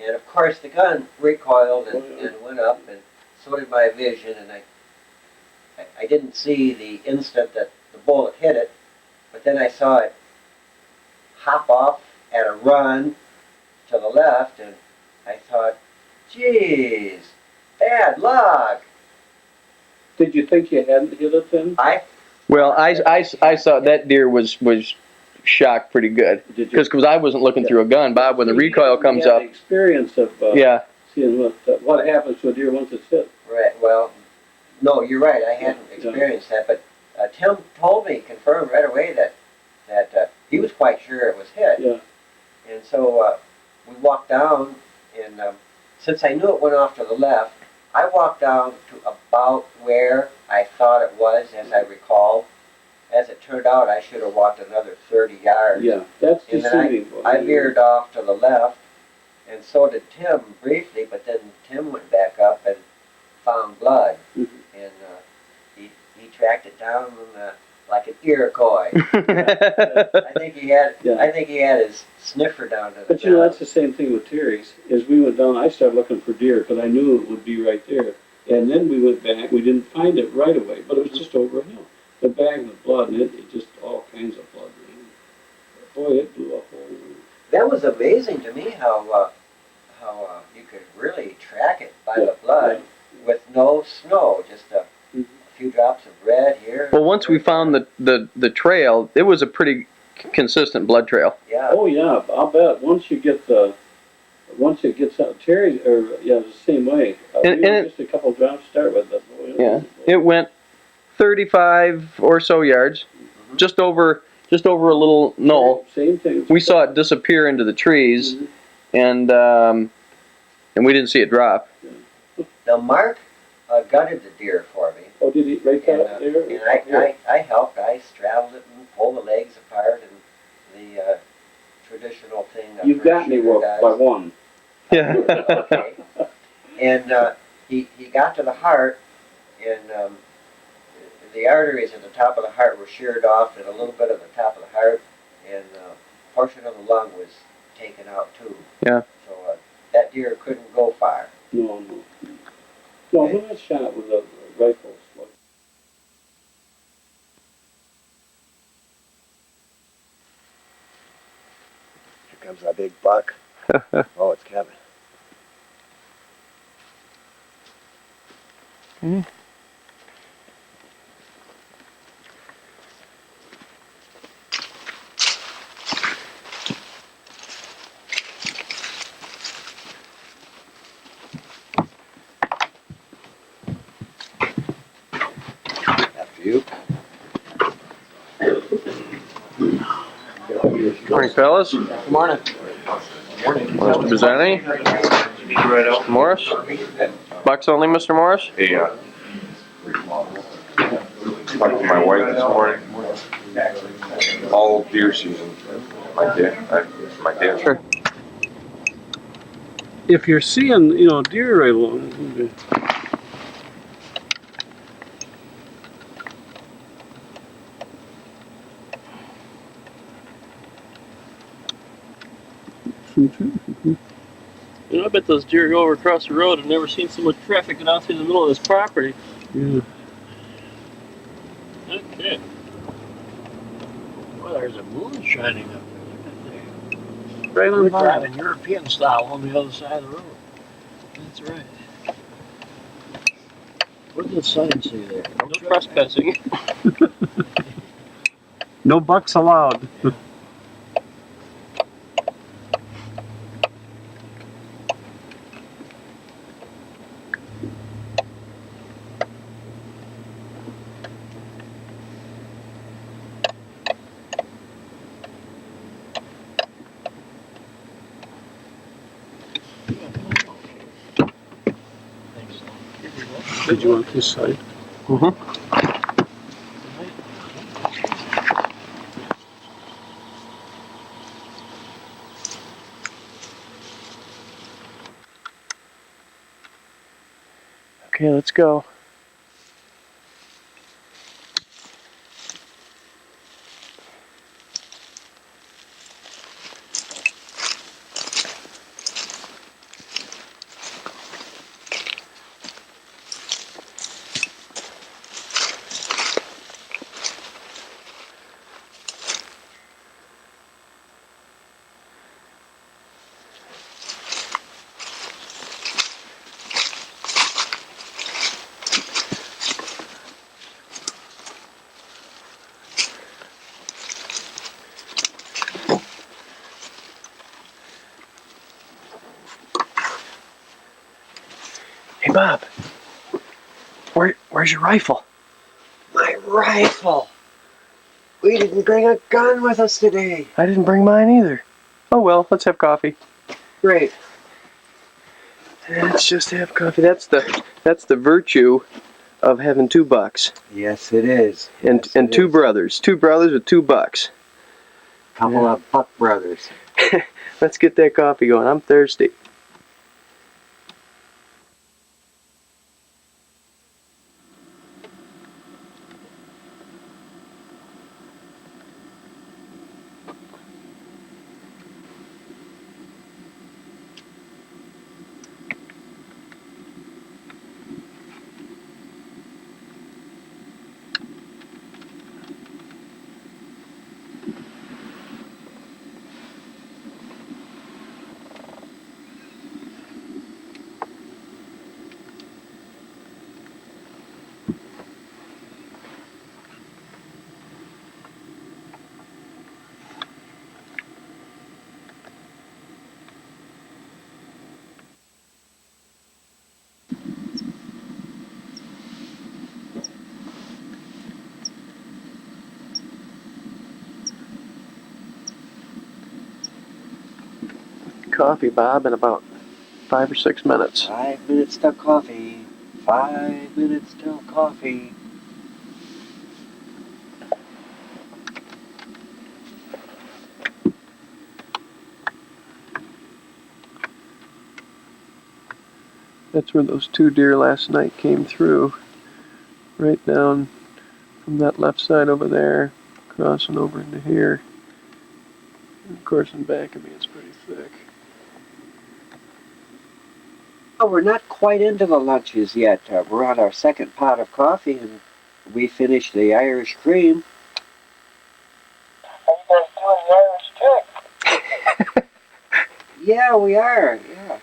And of course the gun recoiled and went up, and so did my vision, and I didn't see the instant that the bullet hit it, but then I saw it hop off at a run to the left, and I thought, geez, bad luck. Did you think you hadn't hit it then? Well, I saw that deer was shocked pretty good because I wasn't looking through a gun, Bob. When the recoil comes up, the experience of seeing what happens to a deer once it's hit. Right. Well, no, you're right. I hadn't experienced that, but Tim told me, confirmed right away that he was quite sure it was hit. Yeah. And so we walked down, and since I knew it went off to the left, I walked down to about where I thought it was, as I recall. As it turned out, I should have walked another 30 yards. Yeah, that's and deceiving. then I veered off to the left, and so did Tim briefly, but then Tim went back up and found blood, and he tracked it down like an Iroquois. I think he had his sniffer down to the But you know, that's the same thing with Terry's. As we went down, I started looking for deer because I knew it would be right there. And then we went back. We didn't find it right away, but it was just over a hill. The bag with blood, and it just all kinds of blood. Boy, it blew up all over. That was amazing to me how you could really track it by the blood with no snow, just a few drops of red here. Well, once we found the trail, it was a pretty consistent blood trail. Yeah. Oh yeah, I'll bet. Once it gets out, Terry, the same way. Just a couple drops to start with. But boy, Yeah, it went 35 or so yards, just over a little knoll. Same thing. We saw it disappear into the trees, and we didn't see it drop. Now Mark gutted the deer for me. Oh, did he right there? And I helped. I straddled it and pulled the legs apart, and the traditional thing. You've got me by one. Yeah. Okay. And he got to the heart, and the arteries at the top of the heart were sheared off, and a little bit of the top of the heart, and a portion of the lung taken out too. Yeah. So that deer couldn't go far. No. No, when I shot with a rifle, like, Here comes a big buck. Oh, it's Kevin. After you. Morning, fellas. Morning. Mr. Bazzani? Mr. Morris? Bucks only, Mr. Morris? Hey, talked to my wife this morning. All deer season. My dad. Sure. If you're seeing, deer right along, I bet those deer go over across the road. I've never seen so much traffic get out through the middle of this property. Yeah. Okay. Well, there's a moon shining up there. Right on We're by. driving European style on the other side of the road. That's right. What does the sign say there? No trespassing. No bucks allowed. Did you want this side? Okay, let's go. Hey, Bob. Where's your rifle? My rifle. We didn't bring a gun with us today. I didn't bring mine either. Oh well, let's have coffee. Great. Let's just have coffee. That's the virtue of having $2. Yes, it is. And Yes, it two is. brothers. Two brothers with $2. Couple of Buck brothers. Let's get that coffee going. I'm thirsty. Coffee, Bob, in about 5 or 6 minutes. 5 minutes till coffee. 5 minutes till coffee. That's where those 2 deer last night came through. Right down from that left side over there, crossing over into here. And of course, in back of me, it's pretty thick. thick. Oh, we're not quite into the lunches yet. We're on our second pot of coffee, and we finished the Irish cream. Are you guys doing the Irish trick? Yeah, we are. Yeah.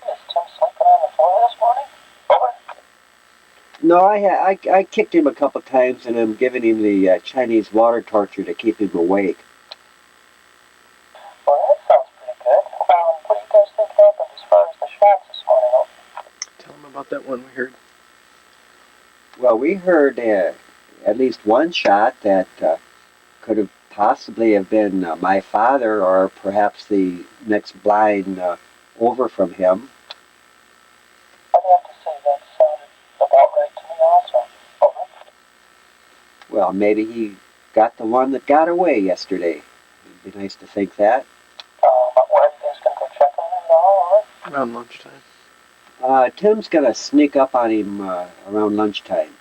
Is Tim sleeping on the floor this morning? Over. No, I kicked him a couple times, and I'm giving him the Chinese water torture to keep him awake. Well, that sounds pretty good. What do you guys think happened as far as the shots this morning? Tell him about that one we heard. Well, we heard at least one shot that could have possibly have been my father, or perhaps the next blind over from him. I'd have to say that sounded about right to me also. Over. Well, maybe he got the one that got away yesterday. It'd be nice to think that. Where are you guys going to go check on him now? Or? Around lunchtime. Tim's gonna sneak up on him around lunchtime.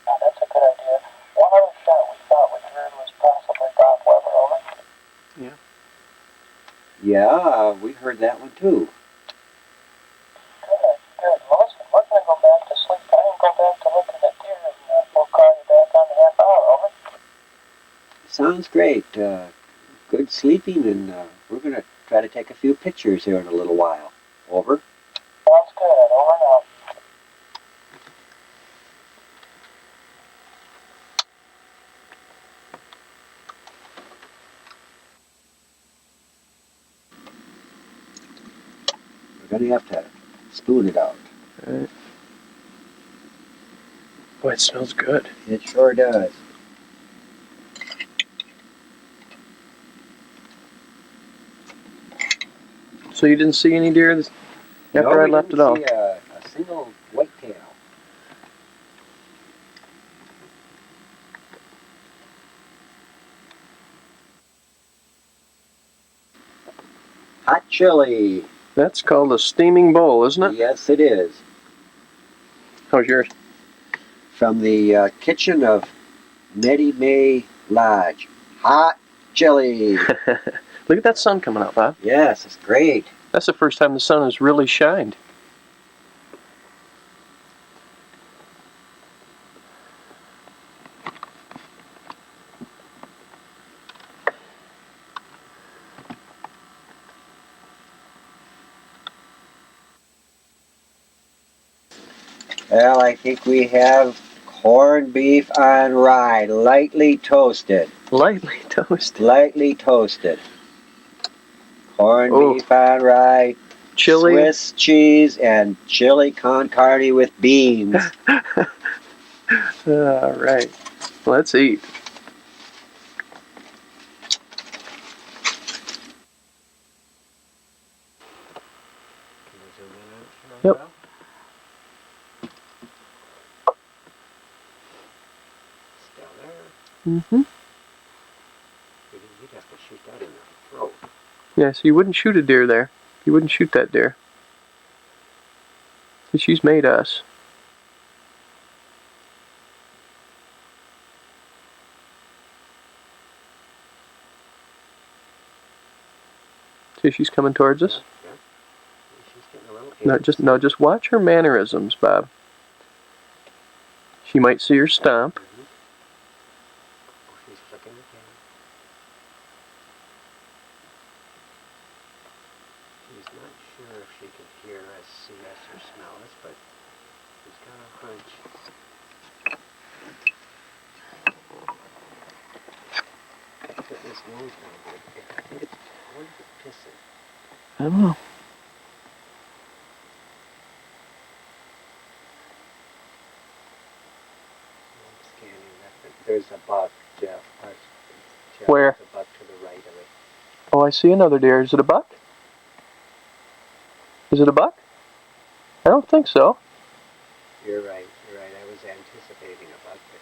Oh, that's a good idea. One other shot we thought we heard was possibly Bob Weber. Over. Yeah, we heard that one too. Good, good. Well, listen, we're going to go back to sleep. I can go back to looking at deer, and we'll call you back on the half hour. Over. Sounds great. Good sleeping, and we're gonna try to take a few pictures here in a little while. Over. Sounds good. Over and out. We're gonna have to spoon it out. Alright. Boy, it smells good. It sure does. So you didn't see any deer after I left it off? See a single whitetail. Hot chili. That's called a steaming bowl, isn't it? Yes, it is. How's yours? From the kitchen of Nettie Bay Lodge. Hot chili. Look at that sun coming out, Bob. Yes, it's great. That's the first time the sun has really shined. Well, I think we have corned beef on rye, lightly toasted. Lightly toasted. Lightly toasted. Corned Oh. beef on rye, Chili. Swiss cheese, and chili con carne with beans. All right. Let's eat. Yep. Still there. Mm-hmm. You'd have to shoot that in the throat. Yeah, so you wouldn't shoot a deer there. You wouldn't shoot that deer. But she's made us. See, she's coming towards us. Yeah. She's getting a little No, just watch her mannerisms, Bob. She might see her stomp. Oh, she's flicking the camera. She's not sure if she can hear us, see us, or smell us, but she's got a hunch. Put this nose down there. I think it's, what is it pissing? I don't know. I'm scanning that. There's a buck, Jeff. Jeff, Where? there's a buck to the right of it. Oh, I see another deer. Is it a buck? Is it a buck? I don't think so. You're right. You're right. I was anticipating a buck, but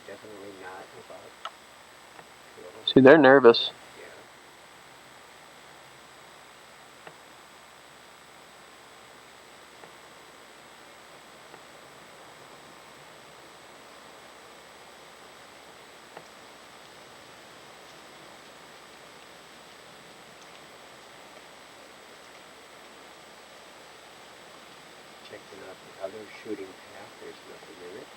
definitely not a buck. See, they're nervous. Yeah. And up the other shooting path, there's nothing in it.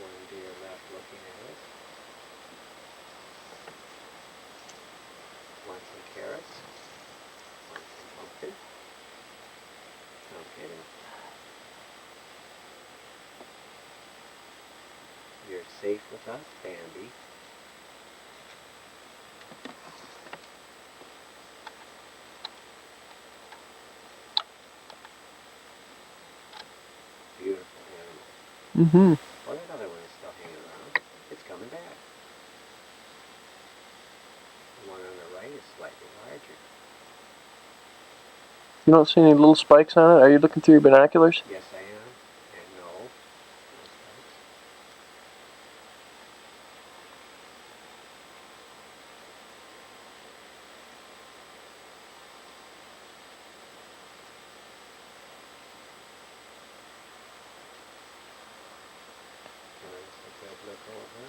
One deer left looking at us. Want some carrots? Want some pumpkin? Come get it. You're safe with us, Bambi. Beautiful animal. Mm-hmm. Well, that other one is still hanging around. It's coming back. The one on the right is slightly larger. You don't see any little spikes on it? Are you looking through your binoculars? Yes, I am. And no. No spikes. Can I just take a look over?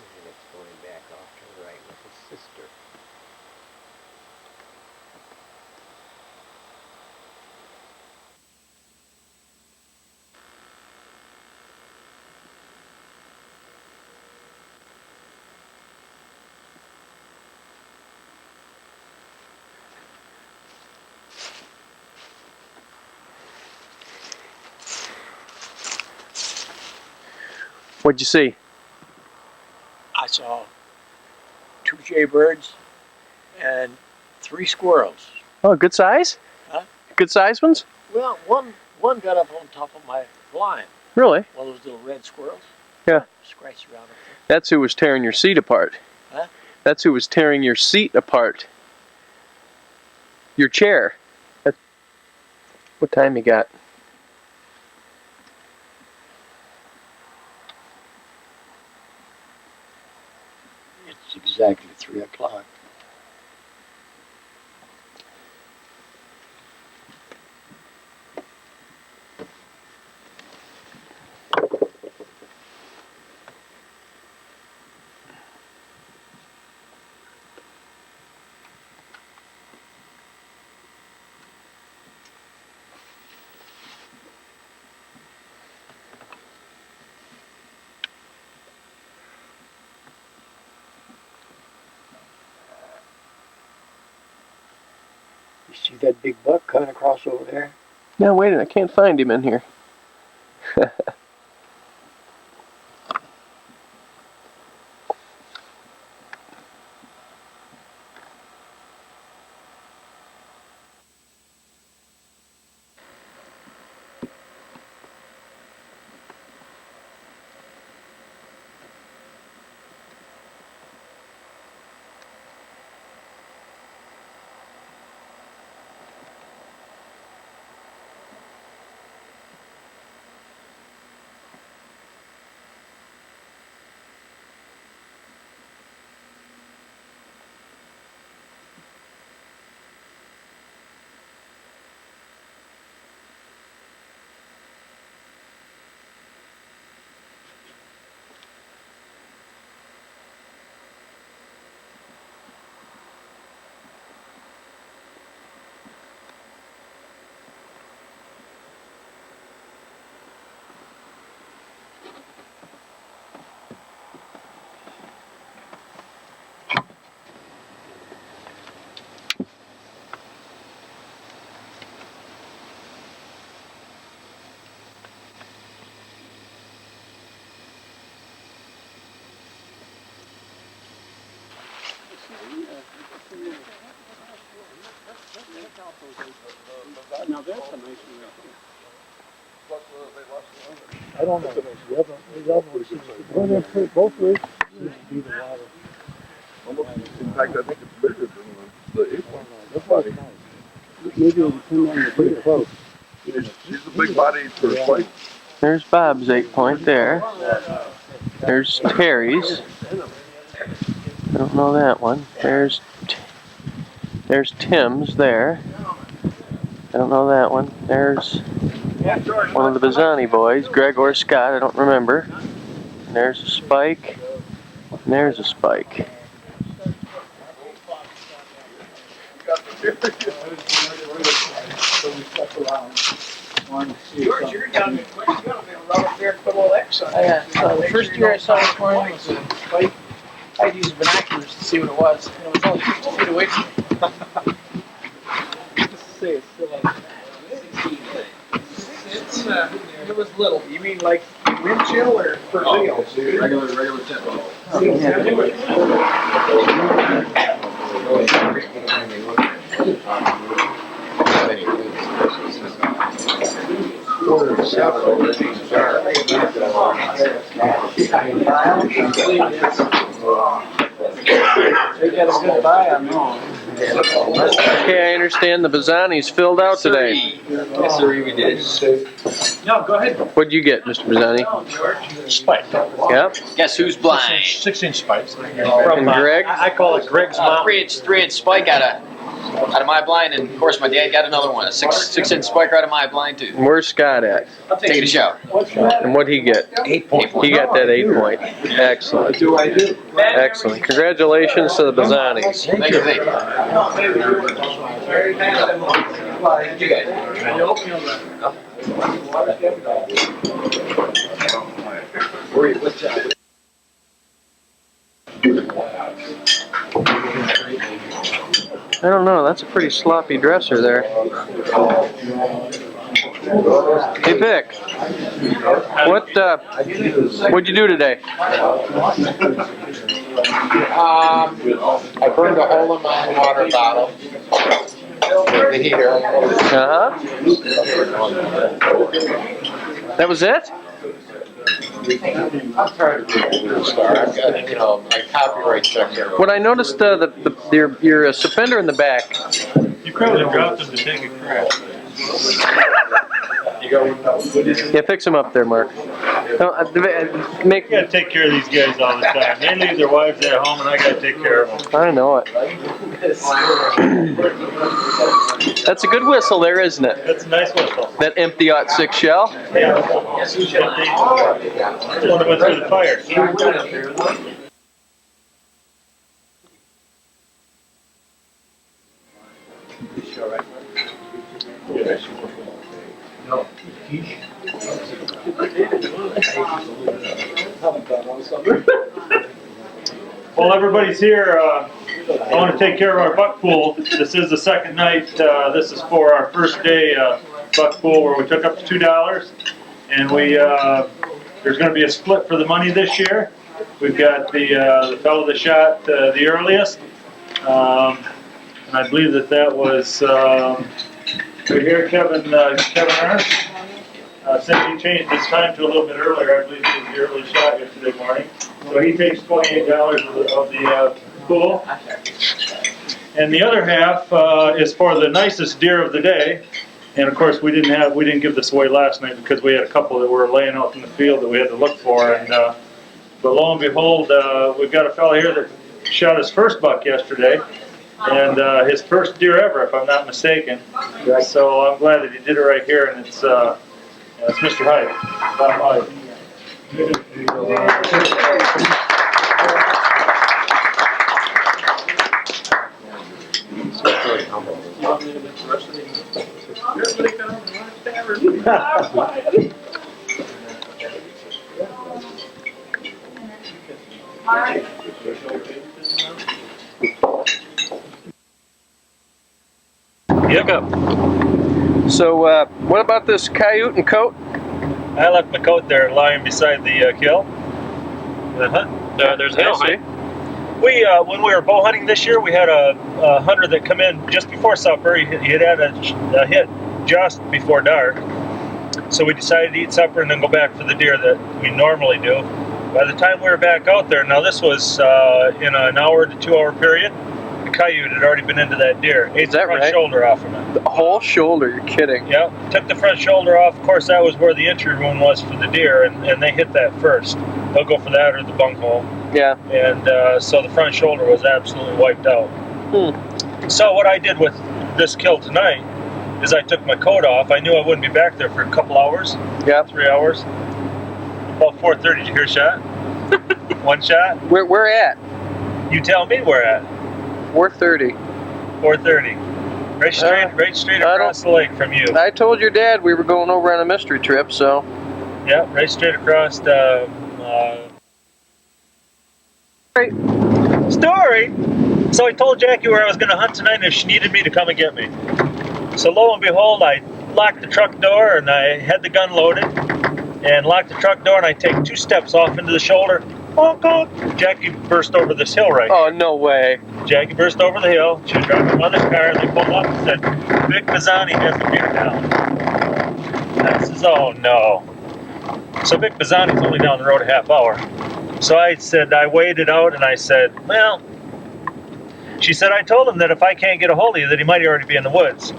And it's going back off to the right with his sister. What'd you see? I saw 2 jaybirds and 3 squirrels. Oh, good size? Huh? Good size ones? Well, one got up on top of my blind. Really? One of those little red squirrels. Yeah. Scratched around up there. That's who was tearing your seat apart. Huh? That's who was tearing your seat apart. Your chair. What time you got? It's exactly 3 o'clock. You see that big buck coming across over there? No, wait a minute. I can't find him in here. Now that's a nice one right there. I don't know. The other one seems to be. Well, they're both ways. Seems to be the water. In fact, I think it's bigger than the ape one. They're both nice. Maybe it'll depend on the pretty close. She's a big body for a fight. There's Bob's 8-point there. There's Terry's. I don't know that one. There's Tim's there. I don't know that one. There's one of the Bazzani boys, Greg or Scott, I don't remember. There's a spike. And there's a spike. George, you're down there quick. You gotta be run up there and put a little X on it. Yeah, so the first deer I saw this morning was a spike. I'd use binoculars to see what it was, and it was only 50 feet away from me. It was little. You mean like wind chill or per wheel? Regular tempo. They got a good buy on those. Okay, I understand the Bazzani's filled out today. Yes, sir, we did. No, go ahead. What'd you get, Mr. Bazzani? Spike. Yep. Guess who's blind? 6-inch spikes. And Greg? I call it Greg's Mountain. Three-inch spike out of my blind, and of course my dad got another one, a six-inch spike out of my blind too. Where's Scott at? Take a shower. And what'd he get? 8 point. He got that 8 point. Excellent. Excellent. Congratulations to the Bazzani's. Thank you. I don't know, that's a pretty sloppy dresser there. Hey Vic, what'd you do today? I burned a hole in my water bottle. The heater. Uh-huh. That was it? I'm trying to be a movie star. I've got, my copyright check here. What I noticed, your suspender in the back. You probably dropped him to take a crap. Yeah, fix him up there, Mark. No, I gotta take care of these guys all the time. They leave their wives at home and I gotta take care of them. I know it. That's a good whistle there, isn't it? That's a nice whistle. That empty .6 shell. Yeah. That's one that went through the fire. While everybody's here, I want to take care of our buck pool. This is the second night. This is for our first day buck pool where we took up to $2, and there's going to be a split for the money this year. We've got the fellow that shot the earliest, and I believe that was right here, Kevin Ernst. Since he changed his time to a little bit earlier, I believe he was the early shot yesterday morning. So he takes $28 of the pool. And the other half is for the nicest deer of the day. And of course, we didn't give this away last night because we had a couple that were laying out in the field that we had to look for. And but lo and behold, we've got a fellow here that shot his first buck yesterday. And his first deer ever, if I'm not mistaken. So I'm glad that he did it right here, and it's Mr. Hyde. Bob Hyde. Yep. So, what about this coyote and coat? I left my coat there lying beside the kill. There's a hill, see. We, when we were bow hunting this year, we had a hunter that come in just before supper. He had a hit just before dark. So we decided to eat supper and then go back for the deer that we normally do. By the time we were back out there, now this was in an hour to 2 hour period, the coyote had already been into that deer. Ate the front shoulder off of it. The whole shoulder, you're kidding. Yeah, took the front shoulder off. Of course, that was where the entry wound was for the deer, and they hit that first. They'll go for that or the bunghole. Yeah. And so the front shoulder was absolutely wiped out. So what I did with this kill tonight is I took my coat off. I knew I wouldn't be back there for a couple hours. Yeah. 3 hours. About 4:30, did you hear a shot? One shot? Where at? You tell me where at. 4:30. 4:30. Right straight across the lake from you. I told your dad we were going over on a mystery trip, so. Yeah, right straight across Story! So I told Jackie where I was going to hunt tonight and if she needed me to come and get me. So lo and behold, I locked the truck door and I had the gun loaded and locked the truck door and I take 2 steps off into the shoulder. Honk, honk. Jackie burst over this hill right Oh, here. no way. Jackie burst over the hill. She was driving her mother's car and they pulled up and said, Vic Bazzani has the deer down. And I says, oh no. So Vic Bazzani's only down the road a half hour. So I waited out and I said, well, she said, I told him that if I can't get a hold of you, that he might already be in the woods.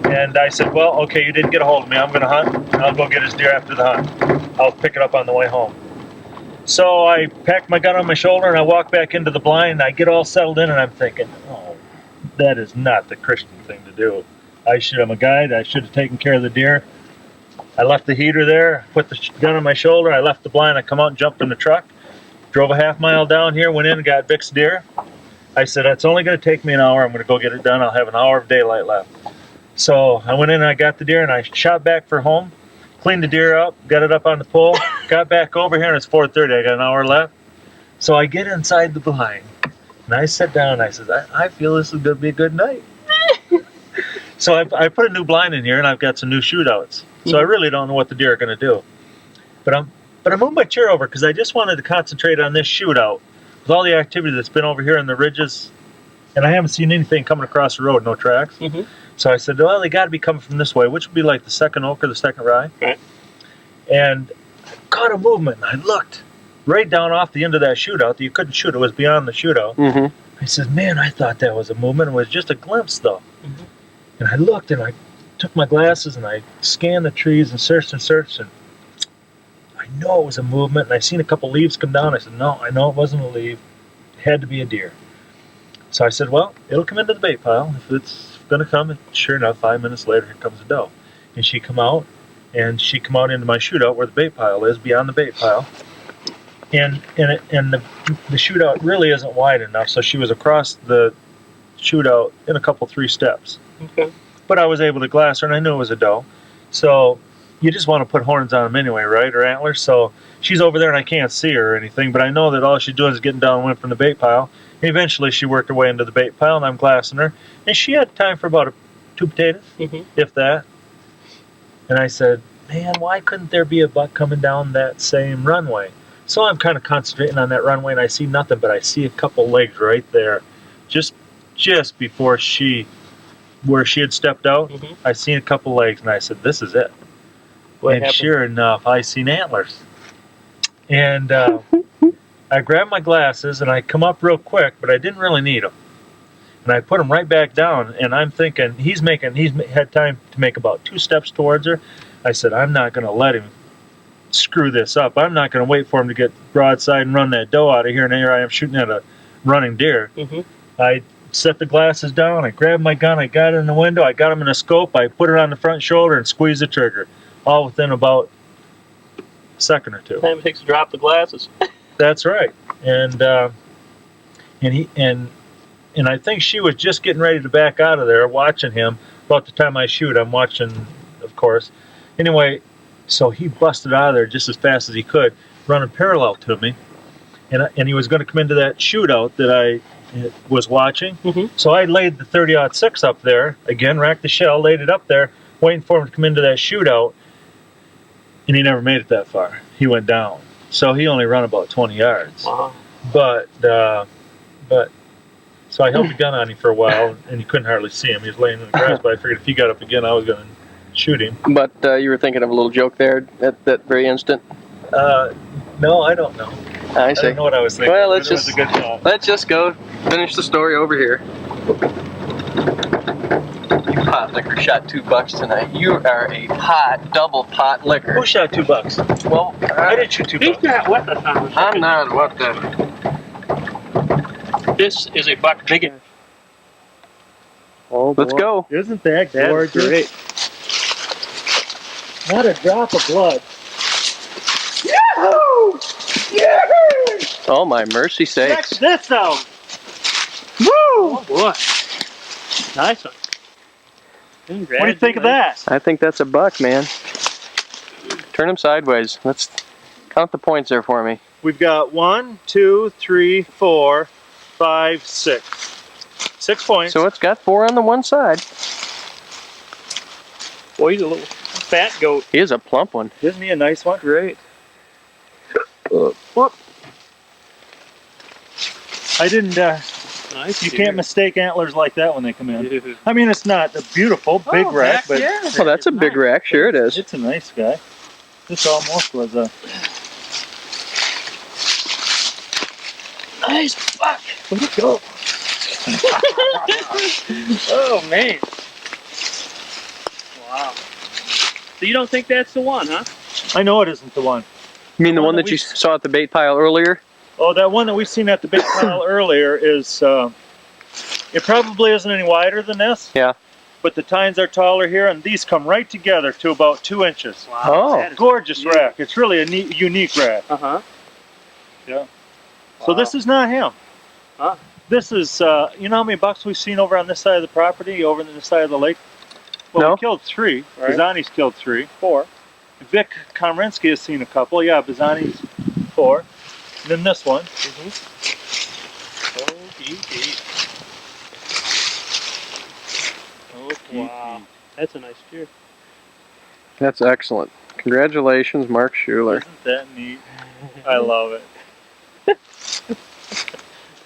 And I said, well, okay, you didn't get a hold of me. I'm going to hunt. I'll go get his deer after the hunt. I'll pick it up on the way home. So I packed my gun on my shoulder and I walk back into the blind and I get all settled in and I'm thinking, oh, that is not the Christian thing to do. I'm a guide. I should have taken care of the deer. I left the heater there, put the gun on my shoulder. I left the blind. I come out and jumped in the truck. Drove a half mile down here, went in and got Vic's deer. I said, it's only going to take me an hour. I'm going to go get it done. I'll have an hour of daylight left. So I went in and I got the deer and I shot back for home, cleaned the deer up, got it up on the pole, got back over here and it's 4:30. I got an hour left. So I get inside the blind and I sit down and I said, I feel this is going to be a good night. So I put a new blind in here and I've got some new shootouts. So I really don't know what the deer are going to do. But I moved my chair over because I just wanted to concentrate on this shootout with all the activity that's been over here in the ridges. And I haven't seen anything coming across the road, no tracks. Mm-hmm. So I said, well, they got to be coming from this way, which would be like the second oak or the second rye. Right. And I caught a movement and I looked right down off the end of that shootout that you couldn't shoot. It was beyond the shootout. Mm-hmm. I said, man, I thought that was a movement. It was just a glimpse, though. Mm-hmm. And I looked and I took my glasses and I scanned the trees and searched and I know it was a movement and I seen a couple leaves come down. I said, no, I know it wasn't a leaf. It had to be a deer. So I said, well, it'll come into the bait pile. If it's going to come, and sure enough, 5 minutes later, here comes a doe. And she come out into my shootout where the bait pile is, beyond the bait pile. And the shootout really isn't wide enough, so she was across the shootout in a couple, 3 steps. Okay. But I was able to glass her, and I knew it was a doe. So you just want to put horns on them anyway, right, or antlers? So she's over there, and I can't see her or anything, but I know that all she's doing is getting downwind from the bait pile. And eventually, she worked her way into the bait pile, and I'm glassing her. And she had time for about 2 potatoes, if that. And I said, man, why couldn't there be a buck coming down that same runway? So I'm kind of concentrating on that runway, and I see nothing, but I see a couple legs right there, just before where she had stepped out. I seen a couple legs, and I said, this is it. What and happened? Sure enough, I seen antlers. And I grabbed my glasses, and I come up real quick, but I didn't really need them. And I put them right back down, and I'm thinking, he's had time to make about 2 steps towards her. I said, I'm not going to let him screw this up. I'm not going to wait for him to get broadside and run that doe out of here, and here I am shooting at a running deer. I set the glasses down, I grabbed my gun, I got it in the window, I got him in a scope, I put it on the front shoulder and squeezed the trigger, all within about a second or 2. Time it takes to drop the glasses. That's right. And I think she was just getting ready to back out of there, watching him. About the time I shoot, I'm watching, of course. Anyway, so he busted out of there just as fast as he could, running parallel to me. And he was going to come into that shootout that I was watching. So I laid the 30-06 up there, again, racked the shell, laid it up there, waiting for him to come into that shootout. And he never made it that far. He went down. So he only run about 20 yards. But so I held the gun on him for a while, and you couldn't hardly see him. He was laying in the grass, but I figured if he got up again, I was going to shoot him. But you were thinking of a little joke there at that very instant? No, I don't know. I see. I don't know what I was thinking. Well, it was a good shot. let's just go finish the story over here. Pot liquor shot $2 tonight. You are a double pot liquor. Who shot $2? Well, I didn't shoot $2. He's not what the time. I'm not what the. This is a buck big. Oh, let's go. Isn't that That's gorgeous? great. Not a drop of blood. Yahoo! Yahoo! Oh my mercy Check sakes. this out. Woo! Oh boy. Nice one. What do you think of that? I think that's a buck, man. Turn him sideways. Let's count the points there for me. We've got 1, 2, 3, 4, 5, 6. 6 points. So it's got 4 on the one side. Boy, he's a little fat goat. He is a plump one. Isn't he a nice one? Great. Whoop. I didn't, Nice. you can't mistake antlers like that when they come in. I mean, it's not a beautiful big rack, but Well, that's a big rack. Sure it is. it's a nice guy. This almost was a... Nice buck. Where'd it go? Oh, man. Wow. So you don't think that's the one, huh? I know it isn't the one. You mean the one that you saw at the bait pile earlier? Oh, that one that we've seen at the bait pile earlier is, it probably isn't any wider than this. Yeah. But the tines are taller here, and these come right together to about 2 inches. Wow. Oh. Gorgeous rack. It's really a neat, unique rack. Uh-huh. Yeah. So this is not him. Huh? This is, you know how many bucks we've seen over on this side of the property, over on this side of the lake? Well, No. we killed 3. Right. Bazani's killed 3. 4. Vic Komrinsky has seen a couple. Yeah, Bazani's 4. And then this one. Wow. That's a nice deer. That's excellent. Congratulations, Mark Schuler. Isn't that neat? I love it.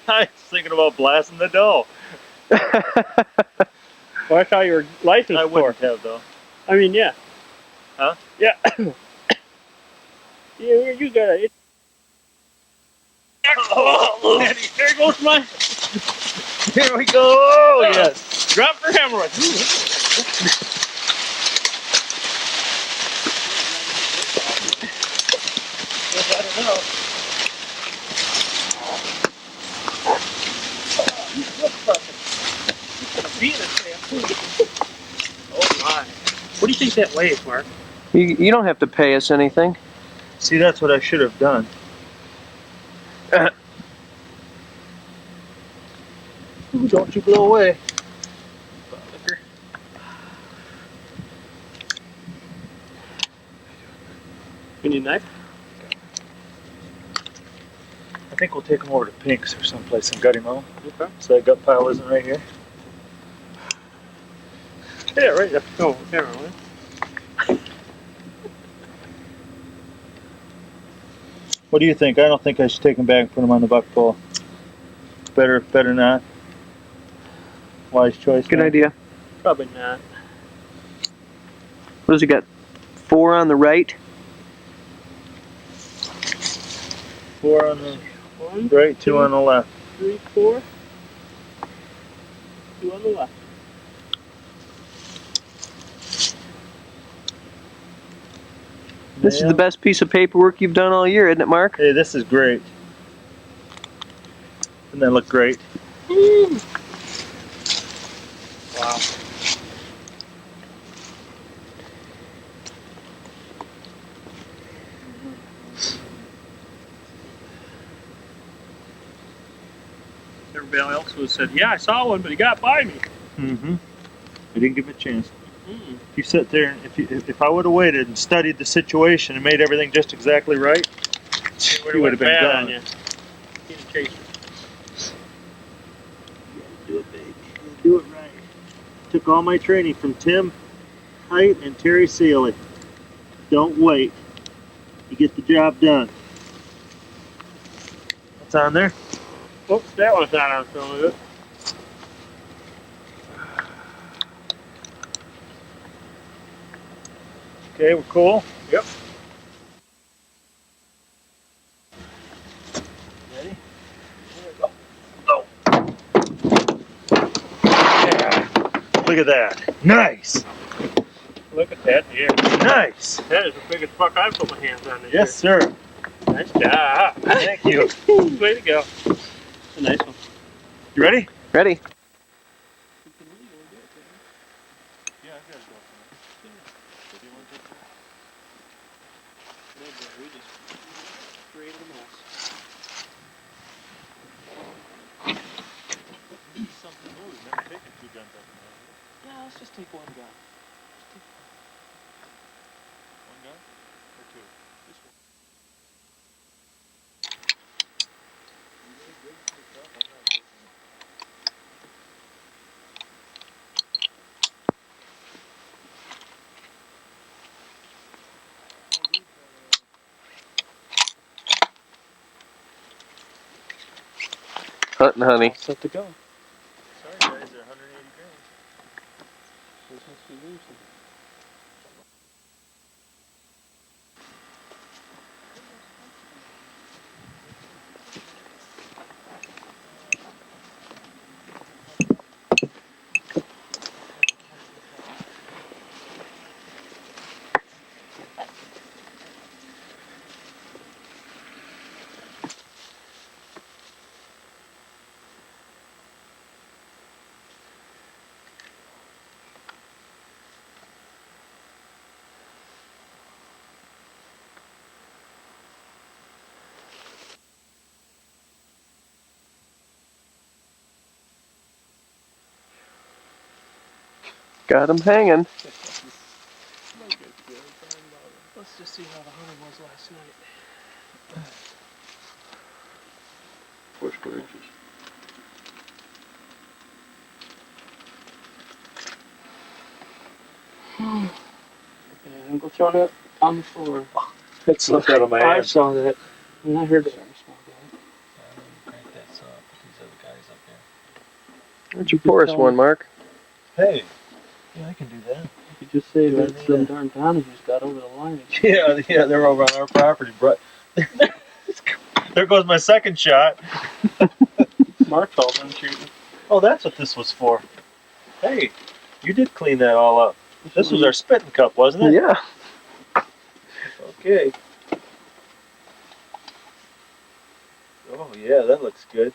I was thinking about blasting the doe. Well, that's how you were licensed I for. wouldn't have, though. I mean, yeah. Huh? Yeah. Yeah, you got it. Oh, Nettie, there goes my. Here we go. Oh, yes. Drop for hemorrhoid. I don't know. Oh my. What do you think that weighs, Mark? You don't have to pay us anything. See, that's what I should have done. Ooh, don't you blow away. You need a knife? I think we'll take him over to Pink's or someplace and gut him out. Okay. So that gut pile isn't right here. Yeah, right there. Oh, camera, right? What do you think? I don't think I should take him back and put him on the buck pole. Better not. Wise choice. Good man. idea. Probably not. What does he got? 4 on the right? 4 on the 1, right, 2 on the left. 3, 4. 2 on the left. This is the best piece of paperwork you've done all year, isn't it, Mark? Hey, this is great. Doesn't that look great? Wow. Everybody else would have said, yeah, I saw one, but he got by me. Mm-hmm. I didn't give him a chance. Mm. If you sit there, and if I would have waited and studied the situation and made everything just exactly right, he would have been bad gone. on you. He'd have chased you. Do it, baby. Do it right. Took all my training from Tim Height and Terry Seeley. Don't wait. You get the job done. What's on there? Oops, that one's not on film, is it? Okay, we're cool. Yep. Ready? Here we go. Oh. Yeah. Look at that. Nice. Look at that deer. Nice. That is the biggest buck I've put my hands on this Yes, sir. year. Nice job. Thank you. Way to go. A nice one. You ready? Ready? Yeah, I've got to go. We just created a mess. take one gun. One gun or two? Hunting honey. All set to go. Sorry guys, they're 180 grams. Those must be loose. Got him hanging. Let's just see how the hunting was last night. 4 square inches. And go throw that on the floor. It slipped out of my I hand. saw that. And I heard that. Crank that up with these other guys up there. Where'd you pour us one, Mark? Hey, yeah, I can do that. You could just say Do I that need some a- darn Donahue got over the line. Yeah, they're over on our property, bro. There goes my second shot. Mark's all done shooting. Oh, that's what this was for. Hey, you did clean that all up. This was our spitting cup, wasn't it? Yeah. Okay. Oh, yeah, that looks good.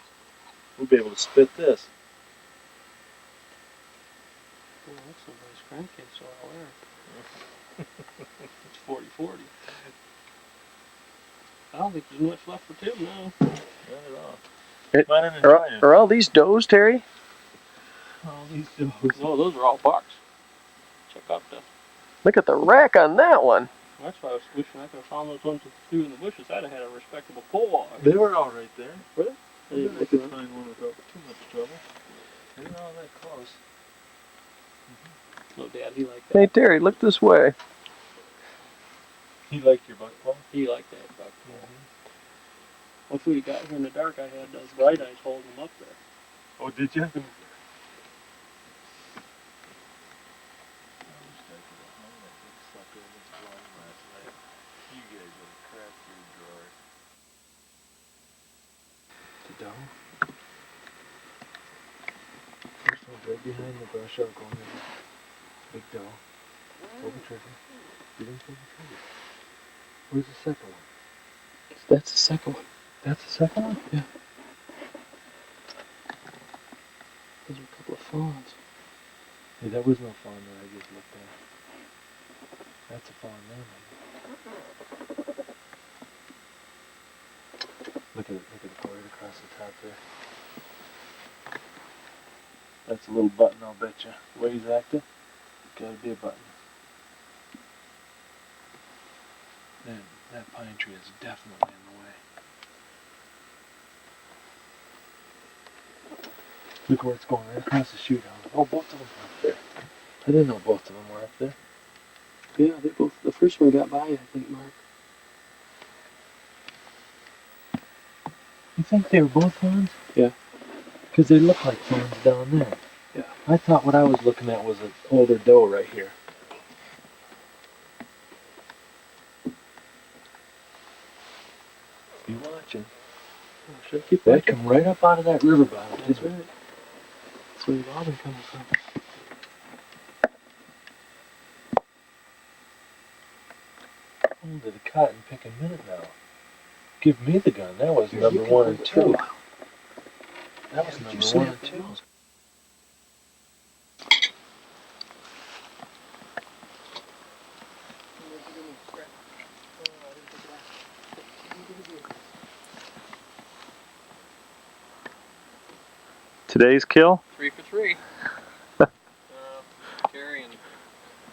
We'll be able to spit this. Oh, that's some nice crankcase oil there. It's 40-40. I don't think there's much left for Tim now. Not at all. Mine and Are all these does, Terry? all these does. No, those are all bucks. Check out the. Look at the rack on that one. That's why I was wishing I could have found those ones that threw in the bushes. I'd have had a respectable pull on. They were all right there. Really? I didn't find one without too much trouble. They were all that close. No, Dad, he liked that. Hey, Terry, look this way. You like your buckball? He liked that buck. Once we got here in the dark, I had those bright eyes holding them up there. Oh, did you? The doe. First one's right behind the brush. I'll go in there. Big doe. Pull the trigger. You didn't pull the trigger. Where's the second one? That's the second one. That's the second one? Yeah. Those are a couple of fawns. Hey, that was no fawn that I just looked at. That's a fawn there, maybe. Look at it go right across the top there. That's a little button, I'll bet you. The way he's acting, gotta be a button. Man, that pine tree is definitely in the way. Look where it's going, right across the chute. Oh, both of them are up there. I didn't know both of them were up there. Yeah, they both. The first one got by, I think, Mark. You think they were both fawns? Yeah. Because they look like fawns down there. Yeah. I thought what I was looking at was an older doe right here. Be watching. Oh, should I keep They watching? come right up out of that river bottom. That's right. That's where they've all been coming from. Oh, to the cotton picking minute now. Give me the gun. That was number 1 and 2. That was number 1 and 2. Today's kill? 3 for 3. Carrie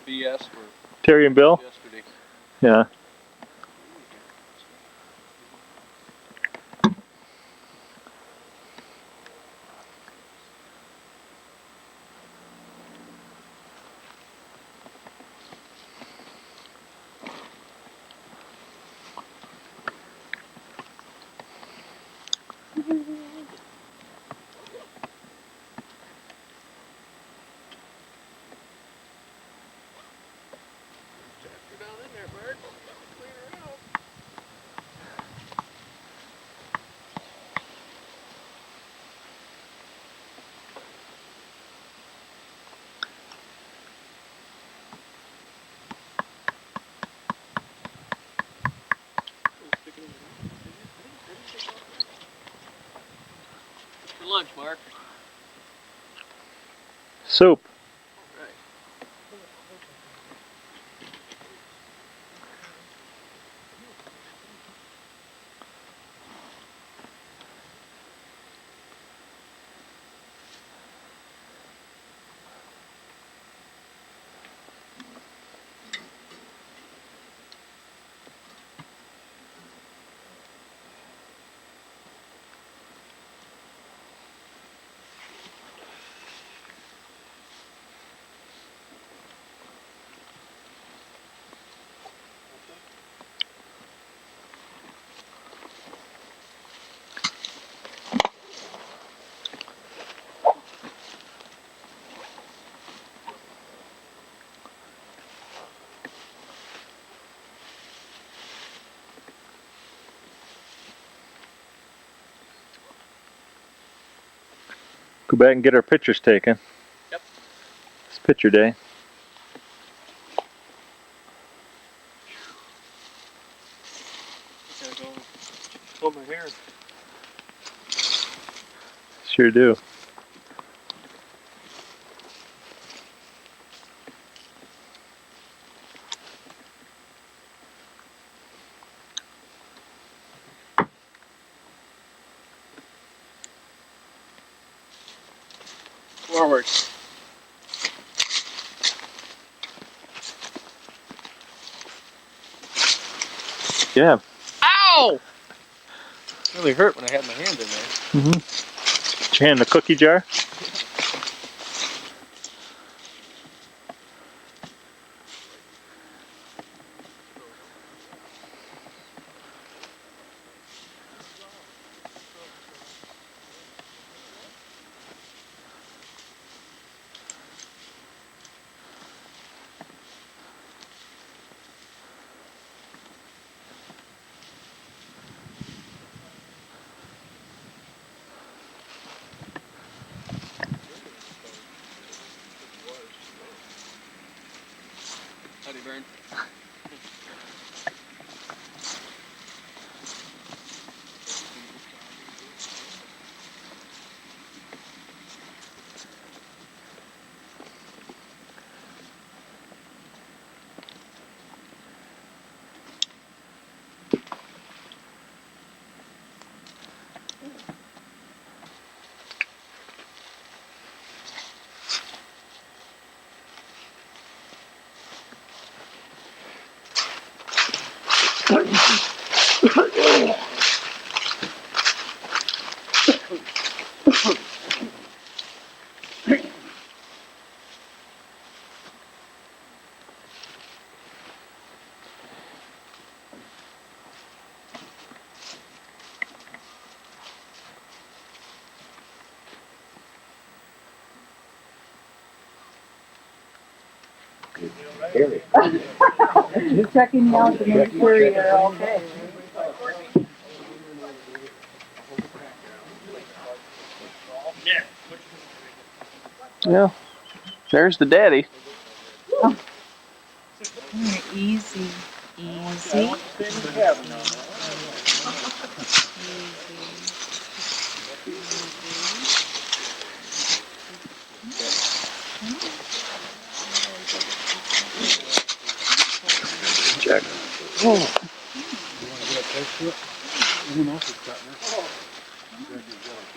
BS for Terry and Bill? yesterday. Yeah. For lunch, Mark. Soup. Go back and get our pictures taken. Yep. It's picture day. Gotta go comb my hair. Sure do. Forward. Yeah. Ow! Really hurt when I had my hand in there. Did you hand the cookie jar? Howdy, Vern. Checking you out to make sure you're okay. Yeah. There's the daddy. Oh. Easy, easy. Check.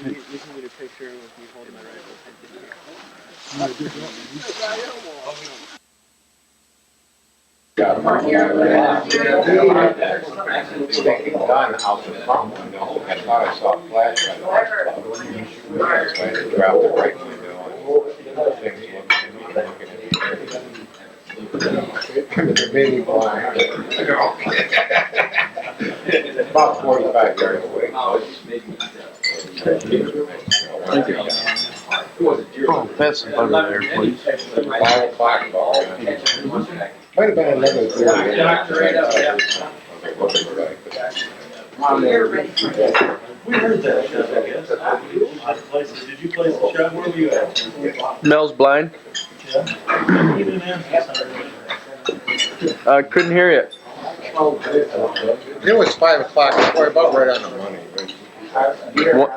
We can get a picture with me holding my rifle. Sticking gun out the front window. I thought I saw a flash on the so I had to drop the right window and things looking at me. The mini blind. About 45 yards away. Thank you. Oh, that's the butter there, please. 5 o'clock ball. Might have been another 3 We heard that shot, I guess. Did you place the shot? Where were you at? Mel's blind. Yeah. You didn't answer something. Couldn't hear you. It was 5 o'clock. Boy, about right on the money.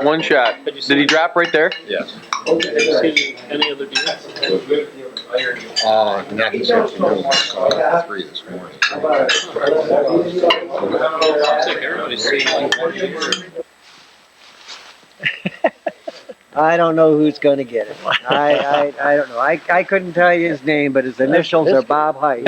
One shot. Did he drop right there? Yes. Have you seen any other deals? Not this afternoon. I saw 3 this morning. Everybody's seeing I don't know who's going to get it. I don't know. I couldn't tell you his name, but his initials are Bob Height.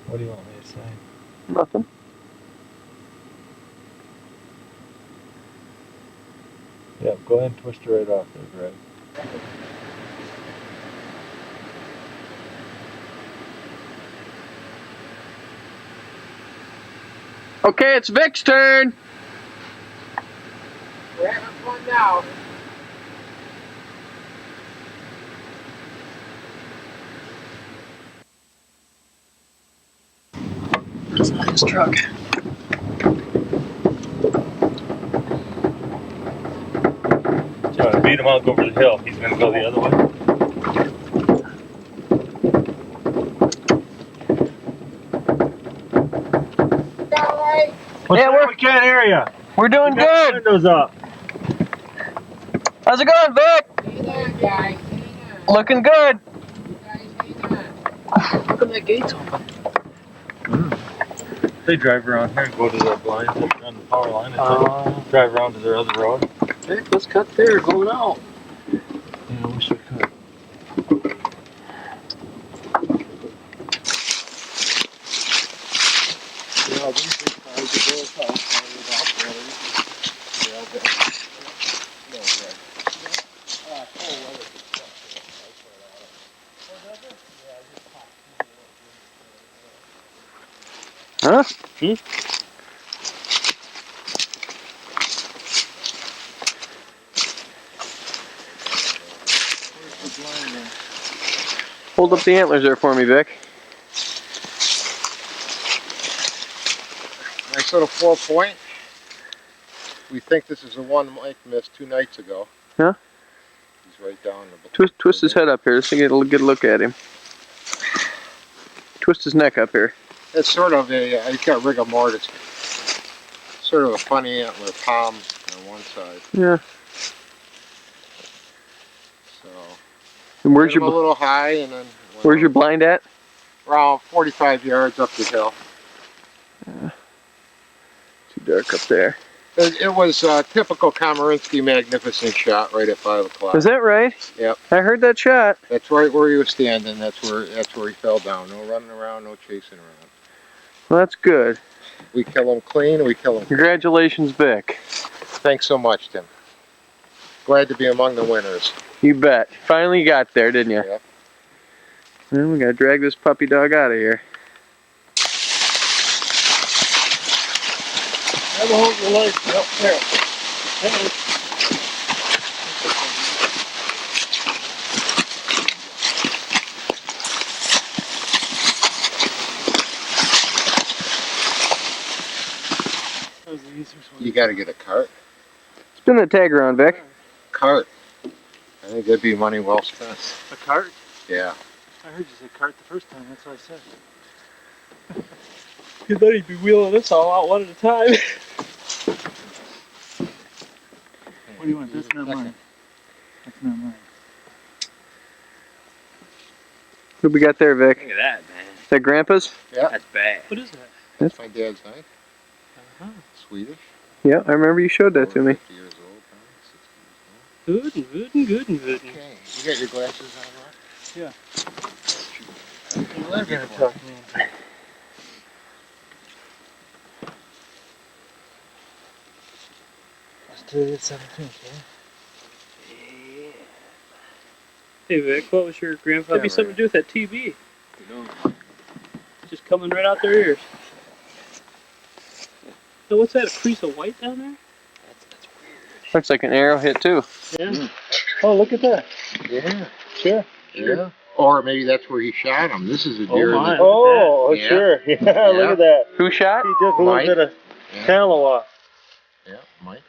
What do you want me to say? Nothing. Yeah, go ahead and twist it right off there, Greg. Okay, it's Vic's turn. We're having fun now. That's not his truck. So beat him out, go over the hill. He's gonna go the other way. Yeah, we can't hear you. We're doing good. Windows up. How's it going, Vic? Hang on, guys. Hang on. Looking good. Guys, hang on. Look at that gate's open. They drive around here and go to the blinds on the power line and drive around to their other road. Heck, let's cut there, going out. Yeah, I wish I could. Huh? Hold up the antlers there for me, Vic. Nice little 4-point. We think this is the one Mike missed 2 nights ago. Yeah? He's right down the Twist his head up here so you get a good look at him. Twist his neck up here. It's sort of a, he's got rigor mortis. Sort of a funny antler palm on one side. Yeah. So. And where's your a little high and then. Where's your blind at? Around 45 yards up the hill. Too dark up there. It was a typical Komarinsky magnificent shot right at 5 o'clock. Is that right? Yep. I heard that shot. That's right where he was standing. That's where he fell down. No running around, no chasing around. Well, that's good. We kill him clean. We kill him. Congratulations, Vic. Thanks so much, Tim. Glad to be among the winners. You bet. Finally got there, didn't you? Yep. Well, we gotta drag this puppy dog out of here. Have a hold of the lights. Yep, there. You got to get a cart. Spin that tag around, Vic. Cart. I think that'd be money well spent. A cart? Yeah. I heard you say cart the first time, that's what I said. You thought he'd be wheeling us all out one at a time. do you want? That's not mine. That's not mine. What we got there, Vic? Look at that, man. Is that Grandpa's? Yeah. That's bad. What is that? That's my dad's knife. Uh-huh. Swedish. Yeah, I remember you showed that to me. 50 years old, probably 60 years old. Good and good and good and good. Okay, you got your glasses on, Rock? Yeah. You're gonna talk me into it. Let's do it at 17th, yeah? Hey Vic, what was your grandpappy something to do with that TV? Just coming right out their ears. So what's that, a crease of white down there? Looks like an arrow hit too. Yeah. Oh, look at that. Yeah. Sure. Yeah. Or maybe that's where he shot him. This is a deer my. that... Oh, Yeah. sure. Yeah, look at that. Who shot? He took a little Mike. bit of tallow off. Yeah, Mike.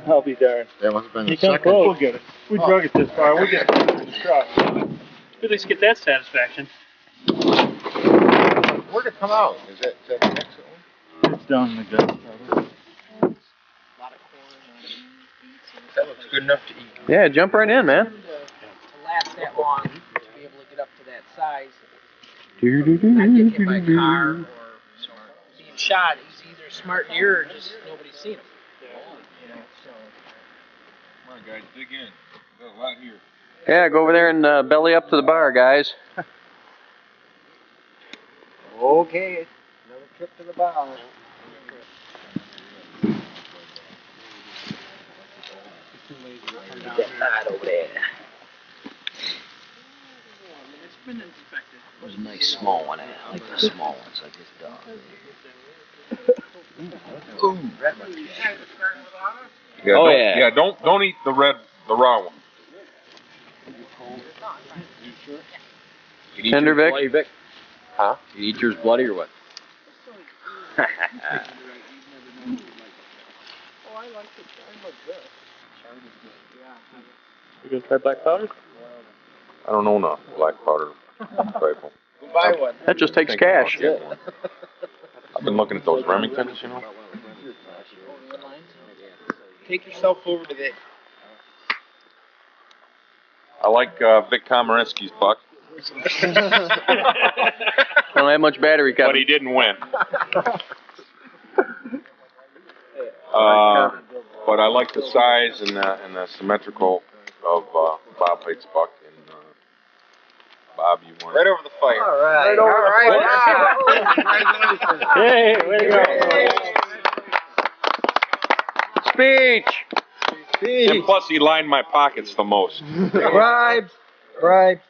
I'll be darned. That must have been He the come second. close. We'll get it. We drug it this far. We'll get it in the truck. At least get that satisfaction. Where'd it come out? Is that the exit one? It's down in the gut. That looks good enough to eat. Yeah, jump right in, man. To last that long, to be able to get up to that size, Do, do, do, not get hit do, by a do, car do. or being shot. He's either a smart deer or just nobody's seen him. Come on, guys, dig in. There's a lot here. Yeah, go over there and belly up to the bar, guys. Okay, another trip to the bar. Get hot over there. It's been inspected. There's a nice small one. I like the small ones like this dog. Yeah, Oh, don't, yeah. don't eat the raw one. You eat Tender yours Vic? bloody, Vic? Huh? You eat yours bloody or what? You gonna try black powder? I don't own a black powder rifle. Buy one. That just takes cash. I've been looking at those Remingtons, you know. Take yourself over to the. I like Vic Komarinsky's buck, Don't have much battery, but Kevin. he didn't win. But I like the size and the symmetrical of Bob Hate's buck. And Bob, you won. Right over the fire. All right. Hey, way to go. Speech! And plus, he lined my pockets the most. Bribes. Bribes.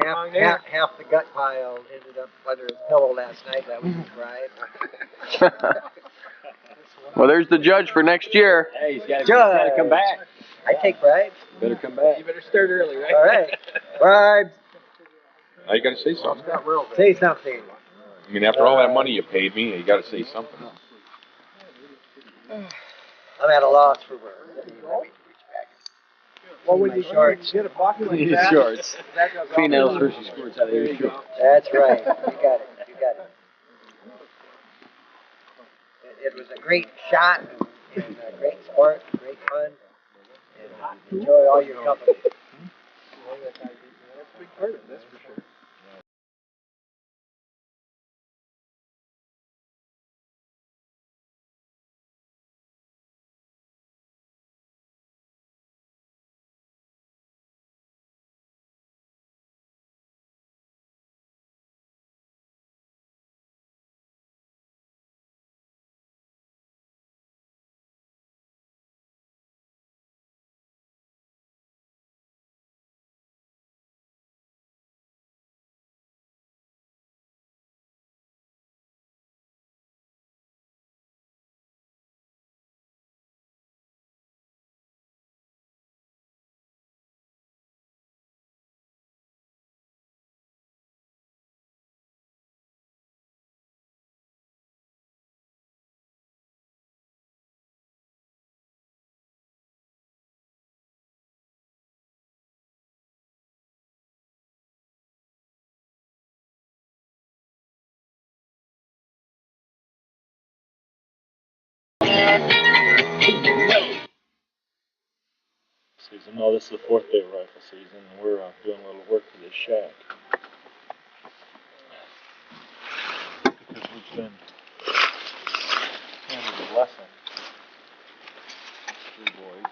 Half the gut pile ended up under his pillow last night. That was a bribe. Well, there's the judge for next year. Hey, he's gotta come back. I take bribes. Better come back. You better start early, right? All right. Bribes. Now you got to say something. Say something. I mean, after all that money you paid me, you got to say something. I'm at a loss for words. Well, when you shorts. get a pocket like that, Shorts. Females versus shorts out of your shorts. That's right. You got it. You got it. It was a great shot and a great sport, great fun, and enjoy all your company. that's a big part of it, that's for sure. season. No, this is the 4th day of rifle season, and we're doing a little work to this shack. Because we've been handed a lesson. 3 boys.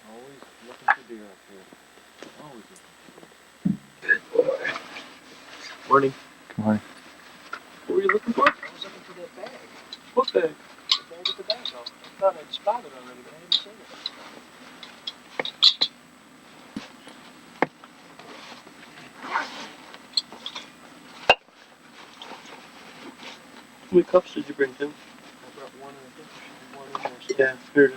Always looking for deer up here. Always looking for deer. Good boy. Morning. Good morning. What were you looking for? I was looking for that bag. What bag? The bag with the bags on. I thought I'd spotted it already, but I hadn't seen it. How many cups did you bring, Tim? I brought one, and I think there should be one in there. So. Yeah, here it is.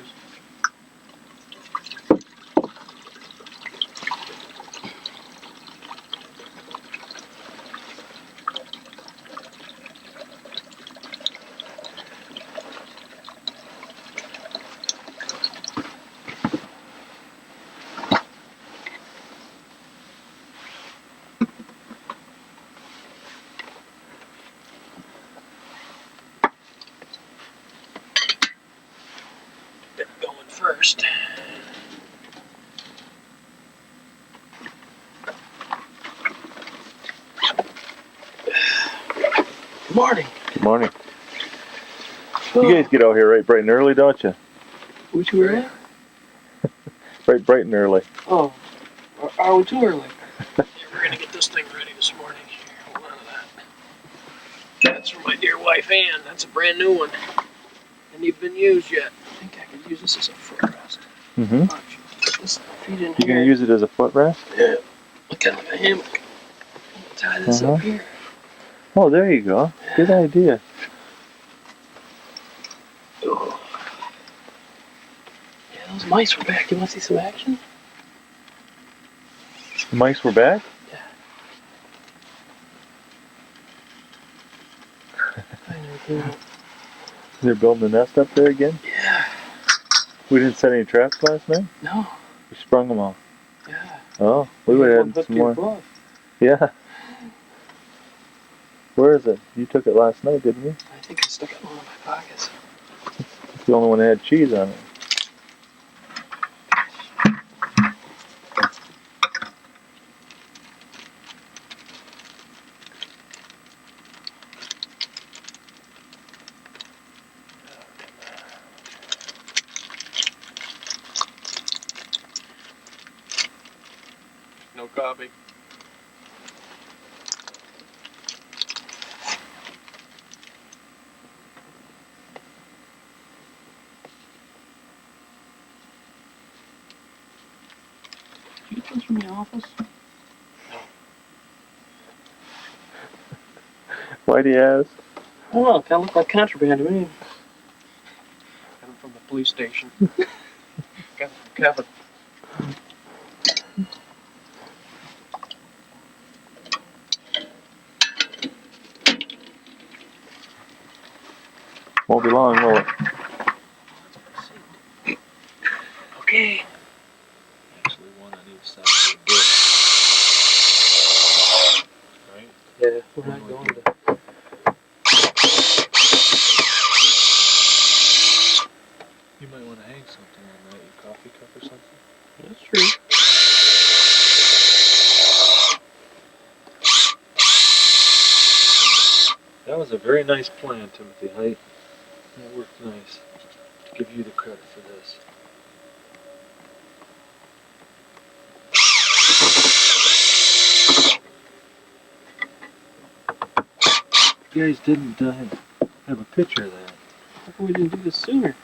Going first. Good morning. Good morning. You guys get out here right bright and early, don't you? We too early? Right bright and early. Oh, are we too early? Yeah, we're gonna get this thing ready this morning. Here, hold on to that. That's for my dear wife Ann. That's a brand new one. Hasn't even been used yet. I think I could use this as a footrest. Mm-hmm. Watch. Put this feet in You're here. gonna use it as a footrest? Yeah. Kind of like a hammock. Tie this up here. Oh, there you go. Good idea. Oh. Yeah, those mice were back. You want to see some action? The mice were back? Yeah. They're building a nest up there again? Yeah. We didn't set any traps last night? No. We sprung them all. Yeah. Oh, we would have had some more. Yeah. Where is it? You took it last night, didn't you? I think I stuck it in one of my pockets. It's the only one that had cheese on it. No copy. Did you get those from the office? Why do you ask? I don't know, it kind of looked like contraband to me. Got them from the police station. Got them from Kevin. Won't be long, will it? Okay. Actually, one on each side of the bit. Right? Yeah, we're not going to. You might want to hang something on that, your coffee cup or something. That's true. That was a very nice plan, Timothy Height. That worked nice. Give you the credit for this. You guys didn't have a picture of that. How come we didn't do this sooner?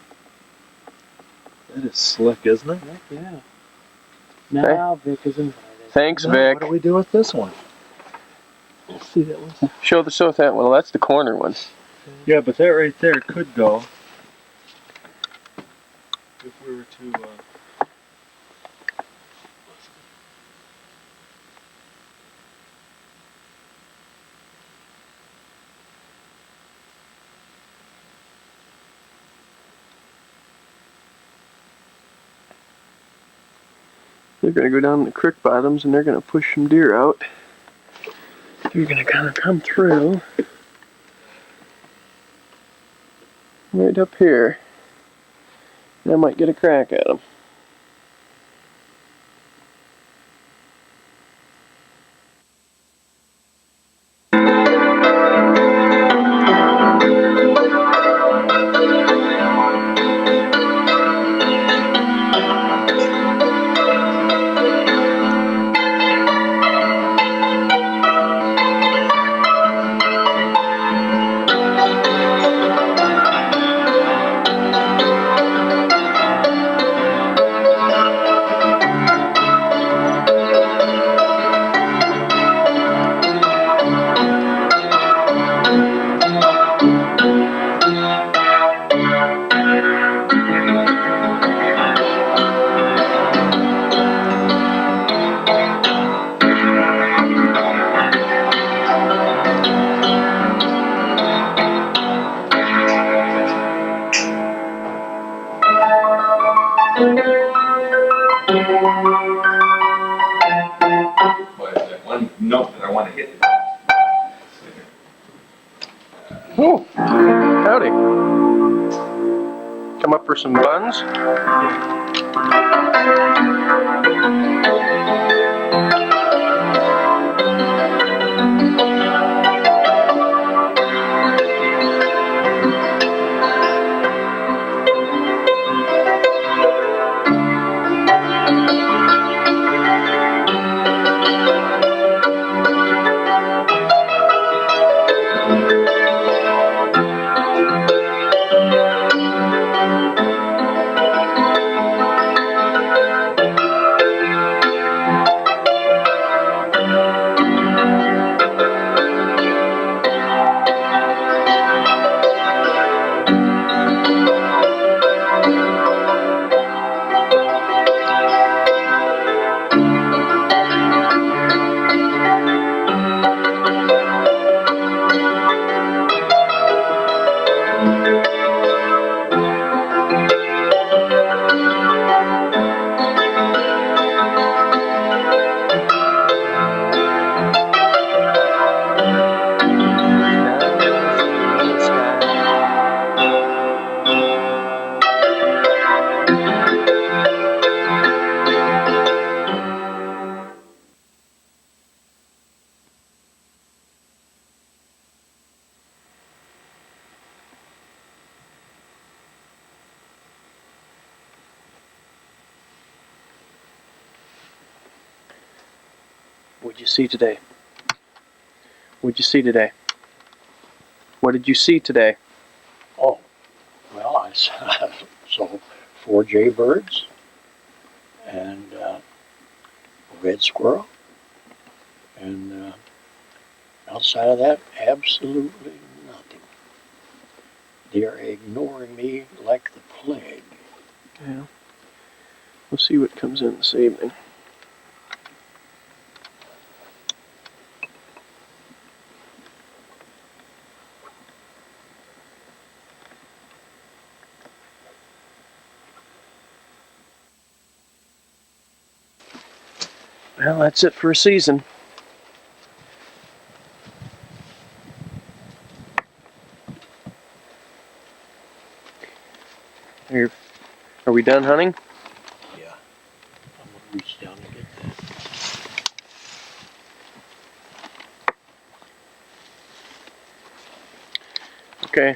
That is slick, isn't it? Heck yeah. Now Vic is invited. Thanks, No, Vic. what do we do with this one? Let's see that one. Show that one. Well, that's the corner one. Yeah, but that right there could go. If we were to, They're gonna go down the creek bottoms and they're gonna push some deer out. They're gonna kind of come through. right up here. And I might get a crack at them. But that one note that I want to hit. Oh, howdy. Come up for some buns? What'd you see today? What'd you see today? What did you see today? Oh, well, I saw 4 jaybirds and a red squirrel, and outside of that, absolutely nothing. They are ignoring me like the plague. Yeah. We'll see what comes in this evening. Well, that's it for a season. Are we done hunting? Yeah. I'm going to reach down and get that. Okay.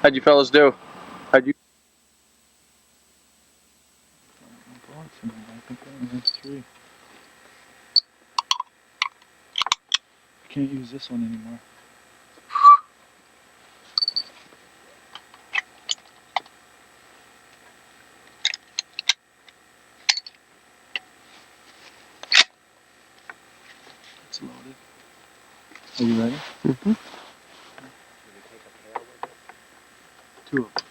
How'd you fellas do? How'd you? I think that one has 3. I can't use this one anymore. It's loaded. Are you ready? Mm-hmm. 2 of them.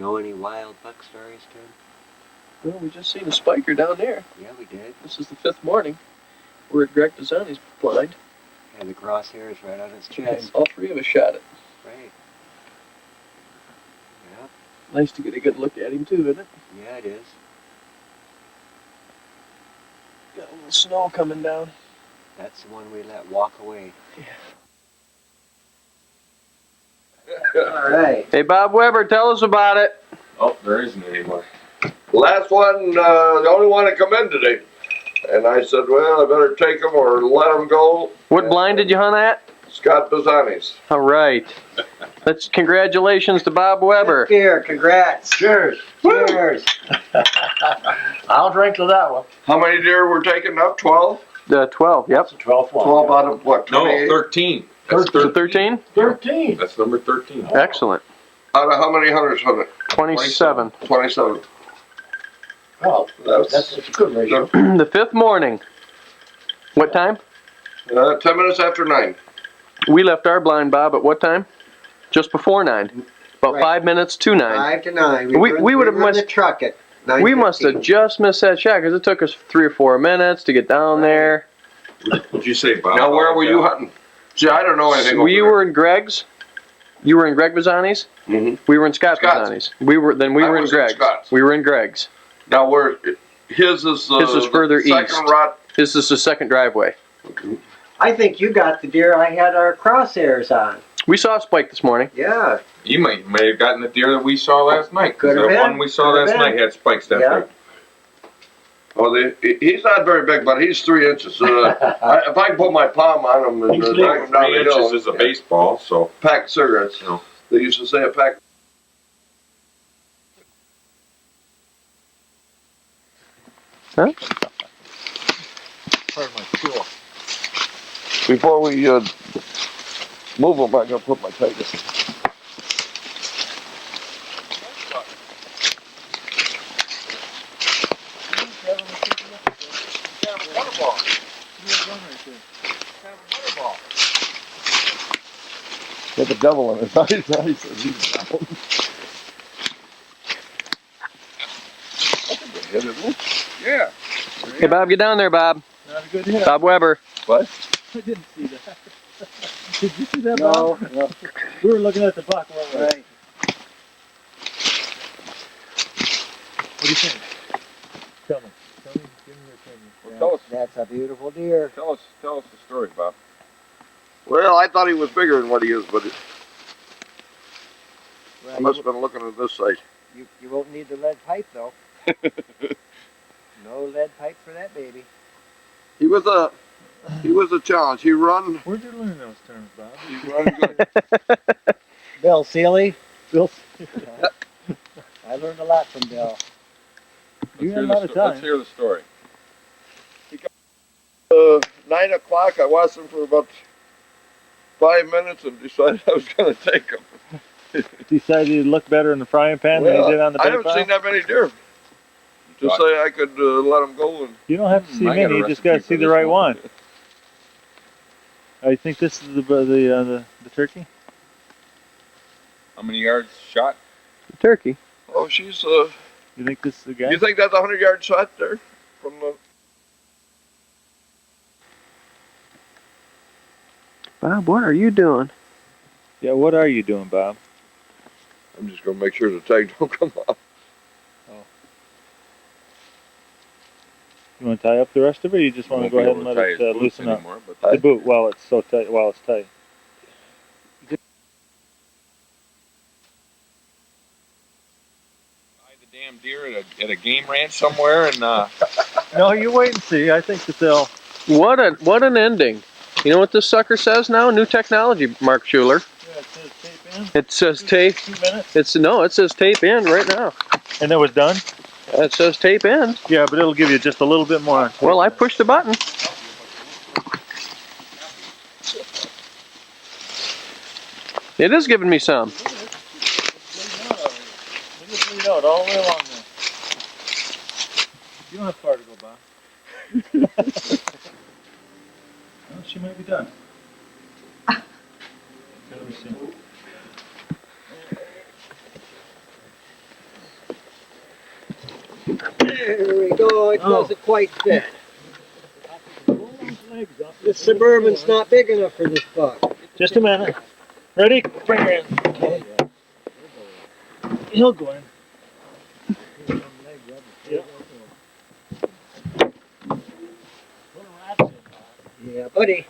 Know any wild buck stories, Tim? Well, we just seen a spiker down there. Yeah, we did. This is the 5th morning. We're at Greg Pisani's blind. And the crosshairs right on its Yes, chest. all 3 of us shot it. Right. Yeah. Nice to get a good look at him too, isn't it? Yeah, it is. Got a little snow coming down. That's the one we let walk away. All right. Hey, Bob Weber, tell us about it. Oh, there isn't anymore. Last one, the only one that come in today. And I said, well, I better take him or let him go. What blind did you hunt at? Scott Pisani's. All right. Let's congratulations to Bob Weber. Here, congrats. Cheers. Cheers. I'll drink to that one. How many deer were taken up? 12? 12, yep. That's the 12th one. 12 out of what, No, 28? 13. That's 13? 13. That's number 13. Excellent. Out of how many hunters hunted? 27. 27. Oh, that's a good ratio. The 5th morning. What time? 10 minutes after 9. We left our blind, Bob, at what time? Just before 9. About Right. 5 minutes to 9. 5 to 9. We would have run the missed. truck at 9:15. We must have just missed that shot because it took us 3 or 4 minutes to get down there. What'd you say, Bob? Now, where were you hunting? See, I don't know anything. We were in Greg's. You were in Greg Pisani's. Mm-hmm. We were in Scott Scott's. Pisani's. We were in I was in Greg's. Scott's. We were in Greg's. Now, where his is further the second east. rod. This is the second driveway. I think you got the deer I had our crosshairs on. We saw a spike this morning. Yeah. You may have gotten the deer that we saw last night. 'Cause Could have that been. one we saw Could have last been. night had spikes that Yeah. big. Oh, he's not very big, but he's 3 inches. If I can put my palm on him and He's drag him down 3 the hill, inches is a baseball, so. pack of cigarettes. No. They used to say a pack. Huh? Pardon my fuel. Before we move them, I'm gonna put my tiger. Got the devil in his eyes. He says he's down. That's a good hit, isn't it? Yeah. Hey, Bob, get down there, Bob. Not a good hit. Bob Weber. What? I didn't see that. Did you see that, No, Bob? no. We were looking at the buck, weren't we? Right. What do you think? Tell me. Give me your opinion. Well, tell us. That's a beautiful deer. Tell us the story, Bob. Well, I thought he was bigger than what he is, but Well, I must have been looking at this side. you won't need the lead pipe, though. No lead pipe for that baby. He was a challenge. He run. Where'd you learn those terms, Bob? He run good. Bill Seeley. Bill. I learned a lot from Bill. You had a lot of time. Let's hear the story. 9 o'clock. I watched him for about 5 minutes and decided I was going to take him. Decided he'd look better in the frying pan than he did on the I bait haven't pile? seen that many deer. Just say I could let him go. And You don't have to see I got many. a You just got to recipe see for the this right one. one. I think this is the turkey. How many yards shot? Turkey. oh, she's. You think this is the guy? You think that's a 100-yard shot there from the? Bob, what are you doing? Yeah. What are you doing, Bob? I'm just going to make sure the tag don't come off. You want to tie up the rest of it, or you just want to go ahead and let it loosen up? The boot, while it's so tight, while it's tight. The damn deer at a game ranch somewhere, and No, you wait and see. I think that they'll. What an ending. You know what this sucker says now? New technology, Mark Schuler. Yeah, it says tape in. It says tape. 2 minutes. It says tape in right now. And that was done. It says tape in. Yeah, but it'll give you just a little bit more. Well, I pushed the button. It is giving me some. Look at it bleed out all the way along there. You don't have far to go, Bob. Well, she might be done. Let me see. There we go. It doesn't quite fit. This Suburban's not big enough for this buck. Just a minute. Ready? Bring her in. Okay. He'll go in. Yep. Yeah, buddy.